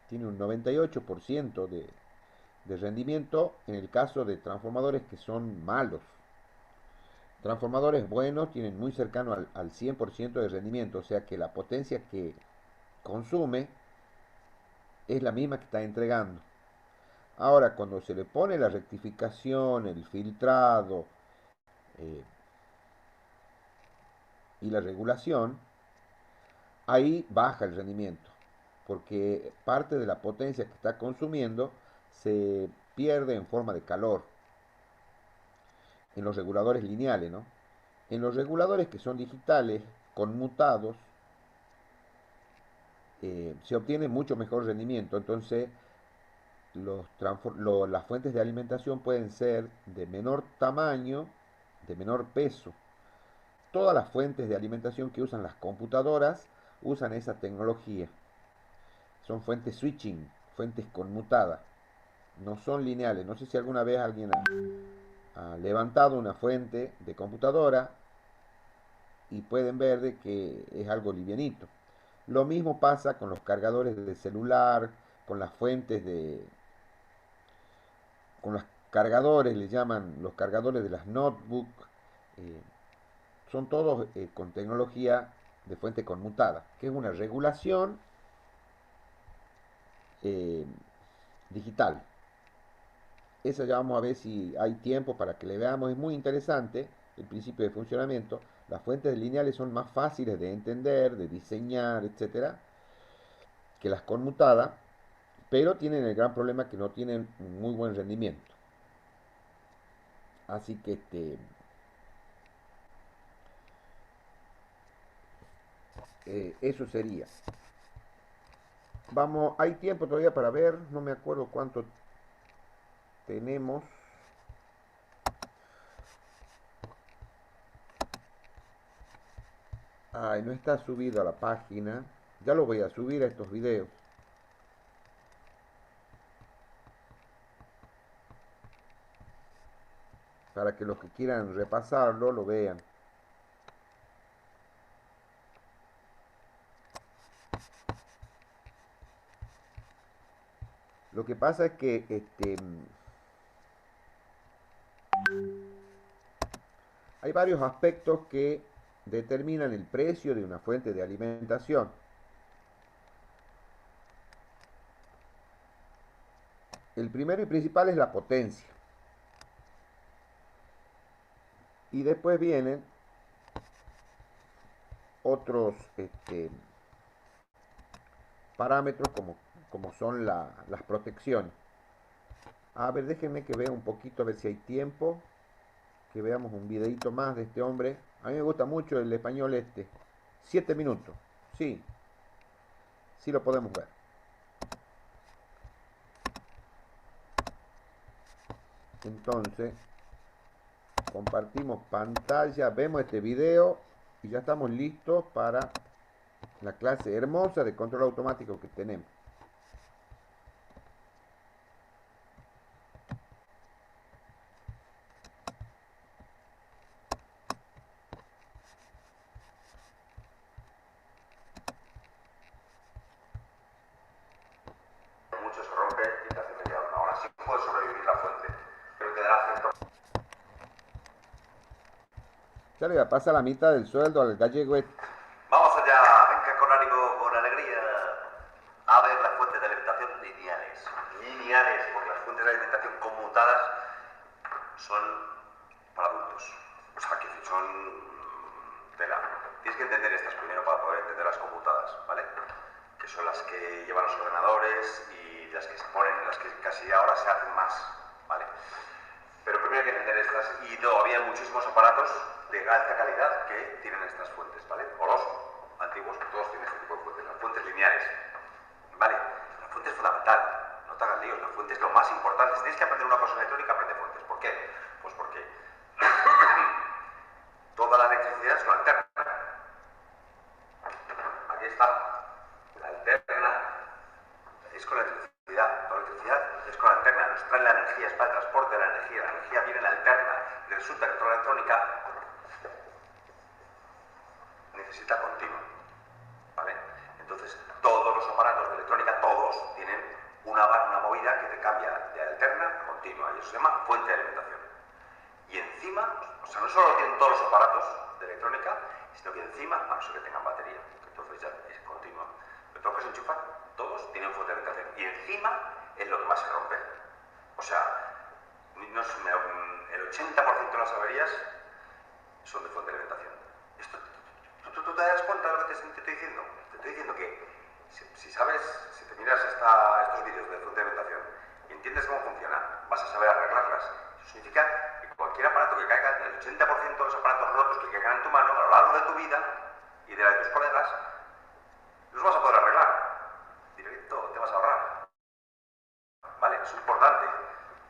Tiene un 98% de rendimiento en el caso de transformadores que son malos. Transformadores buenos tienen muy cercano al 100% de rendimiento, o sea que la potencia que consume es la misma que está entregando. Ahora, cuando se le pone la rectificación, el filtrado eh, y la regulación, ahí baja el rendimiento, porque parte de la potencia que está consumiendo se pierde en forma de calor en los reguladores lineales, ¿no? En los reguladores que son digitales, conmutados, se obtiene mucho mejor rendimiento. Entonces, las fuentes de alimentación pueden ser de menor tamaño, de menor peso. Todas las fuentes de alimentación que usan las computadoras usan esa tecnología. Son fuentes switching, fuentes conmutadas. No son lineales. No sé si alguna vez alguien ha levantado una fuente de computadora y pueden ver de que es algo livianito. Lo mismo pasa con los cargadores de celular, con las fuentes de, con los cargadores, le llaman los cargadores de las notebooks, eh, son todos con tecnología de fuente conmutada, que es una regulación eh, digital. Esa ya vamos a ver si hay tiempo para que le veamos, es muy interesante el principio de funcionamiento. Las fuentes lineales son más fáciles de entender, de diseñar, etcétera, que las conmutadas, pero tienen el gran problema que no tienen un muy buen rendimiento. Así que eso sería. Vamos, hay tiempo todavía para ver, no me acuerdo cuánto tenemos. Ay, no está subido a la página. Ya lo voy a subir a estos videos. Para que los que quieran repasarlo lo vean. Lo que pasa es que hay varios aspectos que determinan el precio de una fuente de alimentación. El primero y principal es la potencia. Y después vienen otros parámetros como son las protecciones. A ver, déjenme que vea un poquito, a ver si hay tiempo. Que veamos un videito más de este hombre. A mí me gusta mucho el español este. 7 minutos. Sí, sí lo podemos ver. Entonces, compartimos pantalla, vemos este video Y ya estamos listos para la clase hermosa de control automático que tenemos. Mucho se rompe y te hace media onda. Ahora sí puede sobrevivir la fuente, pero te dará cierto. Ya le pasa la mitad del sueldo al gallego este. Vamos allá, venga con ánimo, con alegría. A ver las fuentes de alimentación lineales. Lineales, porque las fuentes de alimentación conmutadas son para adultos. O sea, que son tela. Tienes que entender estas primero para poder entender las conmutadas, ¿vale? Que son las que llevan los ordenadores y las que se ponen, las que casi ahora se hacen más, ¿vale? Pero primero hay que entender estas, y todavía hay muchísimos aparatos de alta calidad que tienen estas fuentes, ¿vale? O los antiguos, todos tienen este tipo de fuentes, las fuentes lineales, ¿vale? La fuente es fundamental, no te hagas líos, la fuente es lo más importante. Si tienes que aprender una cosa electrónica, aprende fuentes. ¿Por qué? Pues porque toda la electricidad es con alterna. Aquí está, la alterna es con la electricidad, toda la electricidad es con la alterna, nos trae la energía, es para el transporte de la energía viene en la alterna, y resulta que toda la electrónica necesita continua, ¿vale? Entonces, todos los aparatos de electrónica, todos tienen una movida que te cambia de alterna a continua, y eso se llama fuente de alimentación. Y encima, o sea, no solo tienen todos los aparatos de electrónica, sino que encima, a no ser que tengan batería, entonces ya es continua. Pero todo lo que se enchufa, todos tienen fuente de alimentación. Y encima es lo que más se rompe. O sea, no sé, el 80% de las averías son de fuente de alimentación. Esto, ¿tú te das cuenta de lo que te estoy diciendo? Te estoy diciendo que si sabes, si te miras estos vídeos de fuente de alimentación y entiendes cómo funciona, vas a saber arreglarlas. Eso significa que cualquier aparato que caiga, el 80% de los aparatos rotos que caigan en tu mano a lo largo de tu vida y de la de tus colegas, los vas a poder arreglar. Directo te vas a ahorrar. ¿Vale? Es importante.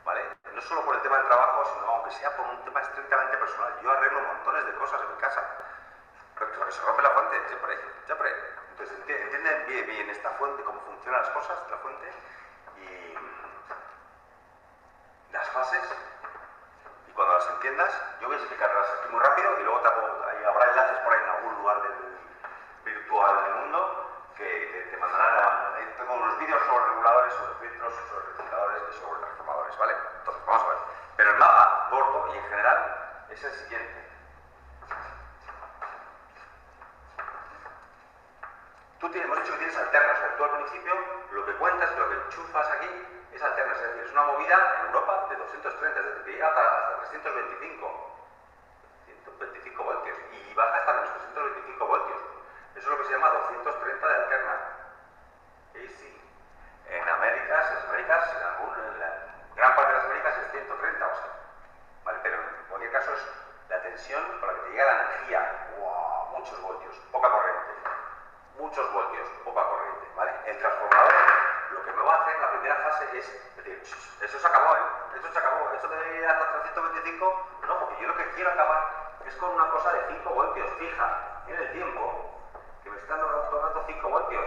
¿Vale? No solo por el tema del trabajo, sino aunque sea por un tema estrictamente personal. Yo arreglo montones de cosas en mi casa. Pero que se rompe la fuente, siempre. Entonces entienden bien esta fuente, cómo funcionan las cosas de la fuente y las fases. Y cuando las entiendas, yo voy a explicarlas aquí muy rápido y luego habrá enlaces por ahí en algún lugar del virtual del mundo que te mandarán. Tengo unos vídeos sobre reguladores, sobre filtros, sobre rectificadores y sobre transformadores, ¿vale? Entonces, vamos a ver. Pero el mapa gordo y en general es el siguiente. Hemos dicho que tienes alternas, o sea, tú al principio lo que cuentas, lo que enchufas aquí es alternas, es decir, es una movida en Europa de 230, es decir, que llega hasta 125 voltios y baja hasta los 325 voltios. Eso es lo que se llama 230 de alterna. AC. En Américas, en la gran parte de las Américas es 130, o sea, ¿vale? Pero en cualquier caso es la tensión con la que te llega la energía. ¡Wow! Muchos voltios, poca corriente. Muchos voltios, poca corriente, ¿vale? El transformador lo que me va a hacer en la primera fase es decir, eso se acabó, eso se acabó, eso de ir hasta 325, no, porque yo lo que quiero acabar es con una cosa de 5 voltios fija, en el tiempo, que me están dando 5 voltios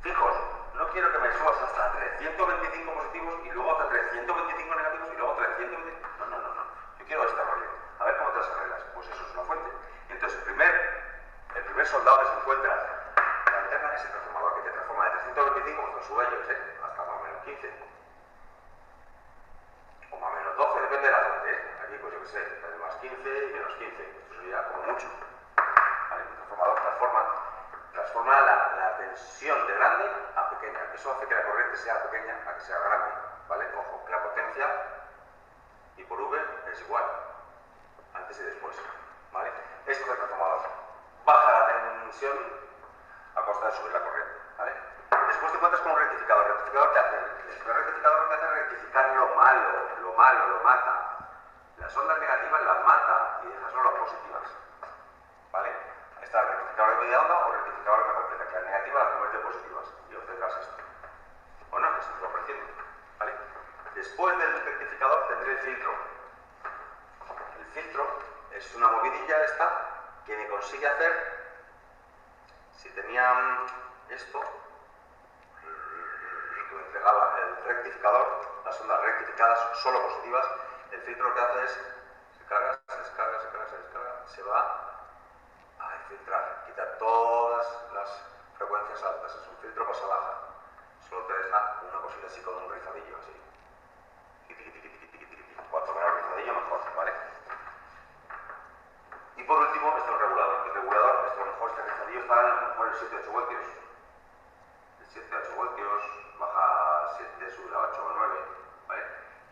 fijos. No quiero que me subas hasta 325 positivos y luego hasta 325 negativos y luego 325. No. Yo quiero este rollo. A ver cómo te las arreglas. Pues eso es una fuente. Entonces, el primer soldado que se encuentra la alterna es el transformador, que te transforma de 325, pues lo sube ellos, hasta más o menos 15. O más o menos 12, depende de la fuente, Aquí, pues yo qué sé, de más 15 y menos 15. Esto sería como mucho. ¿Vale? El transformador transforma la tensión de grande a pequeña. Eso hace que la corriente sea pequeña a que sea grande, ¿vale? Ojo, que la potencia I por V es igual, antes y después, ¿vale? Esto es el transformador. Baja la tensión a costa de subir la corriente, ¿vale? Después te encuentras con un rectificador. El rectificador te hace rectificar lo malo, lo mata. Las ondas negativas las mata y deja solo las positivas, ¿vale? Está el rectificador de media onda o el rectificador de completa, que la negativa la convierte en positivas y obtendrás esto. O no, que se está ofreciendo, ¿vale? Después del rectificador tendré el filtro. El filtro es una movidilla esta que me consigue hacer, si tenía esto, que me entregaba el rectificador, las ondas rectificadas solo positivas, el filtro lo que hace es, se carga, se descarga, se carga, se descarga, se va a filtrar, quita todas las frecuencias altas, es un filtro pasa baja, solo te deja una cosita así con un rizadillo así. Cuanto menos rizadillo mejor, ¿vale? Y por último está el regulador. El regulador, a lo mejor este rizadillo está a lo mejor en 7-8 voltios. El 7-8 voltios, baja 7, sube a 8 o 9, ¿vale?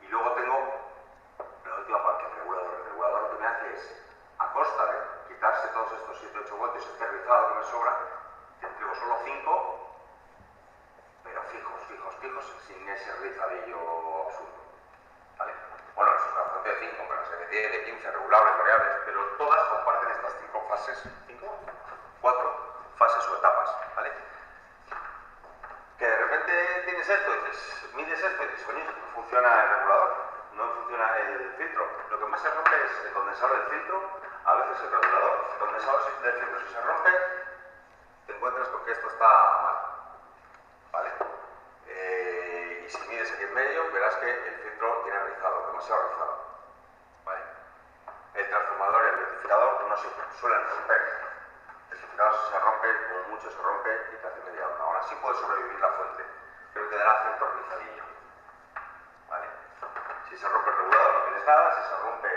Y luego tengo la última parte, el regulador. El regulador lo que me hace es, a costa de quitarse todos estos 7-8 voltios, este rizado que me sobra, te entrego solo 5, pero fijos, sin ese rizadillo absurdo, ¿vale? Bueno, es una fuente de 5, pero se mete de 15 regulables, variables, pero todas comparten estas 5 fases, 4 fases o etapas, ¿vale? Que de repente tienes esto, dices, mides esto y dices, coño, no funciona el regulador, no funciona el filtro. Lo que más se rompe es el condensador del filtro, a veces el regulador. El condensador del filtro, si se rompe, te encuentras con que esto está mal, ¿vale? Y si mides aquí en medio, verás que el filtro tiene rizado, demasiado rizado, ¿vale? El transformador y el rectificador no se suelen romper. El rectificador si se rompe, como mucho se rompe y te hace media onda. Ahora sí puede sobrevivir la fuente, pero te dará cierto rizadillo, ¿vale? Si se rompe el regulador no tienes nada, si se rompe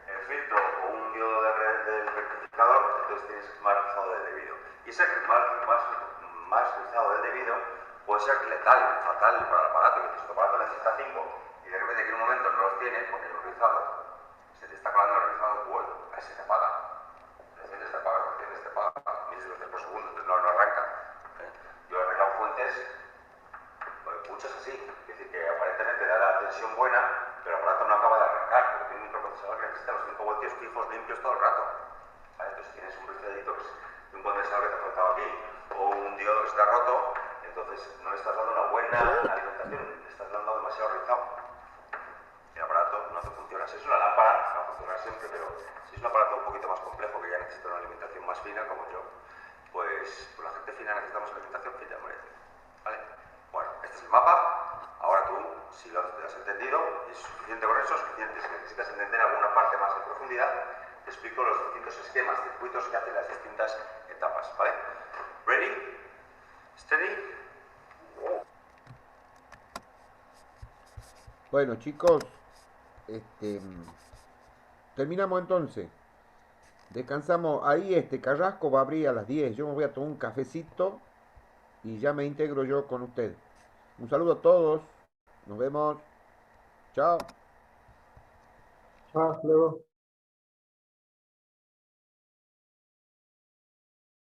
el filtro o un diodo del rectificador, entonces tienes más rizado del debido. Y ese más rizado del debido puede ser letal, fatal para el aparato, que si tu aparato necesita 5 y de repente en un momento no los tiene porque hay un rizado, se te está acabando el rizado, bueno, ahí se te apaga. Se te apaga, ¿entiendes? Te apaga 1000 veces por segundo, entonces no arranca. Yo he arreglado fuentes, muchas así, es decir, que aparentemente da la tensión buena, pero el aparato no acaba de arrancar, porque tiene un microprocesador que necesita los 5 voltios fijos limpios todo el rato. ¿Vale? Entonces si tienes un rizadito que es de un condensador que te ha faltado aquí, o un diodo que está roto, entonces no le estás dando una buena alimentación, le estás dando demasiado rizado. El aparato no te funciona. Si es una lámpara, va a funcionar siempre, pero si es un aparato un poquito más complejo que ya necesita una alimentación más fina, como yo, pues la gente fina necesitamos alimentación fina, ¿vale? Bueno, este es el mapa. Ahora tú, si lo has entendido, es suficiente con eso, suficiente. Si necesitas entender alguna parte más en profundidad, te explico los distintos esquemas, circuitos que hacen las distintas etapas, ¿vale? Ready? Steady? Bueno, chicos, terminamos entonces. Descansamos. Ahí Carrasco va a abrir a las 10. Yo me voy a tomar un cafecito y ya me integro yo con usted. Un saludo a todos. Nos vemos. Chao. Chao, hasta luego.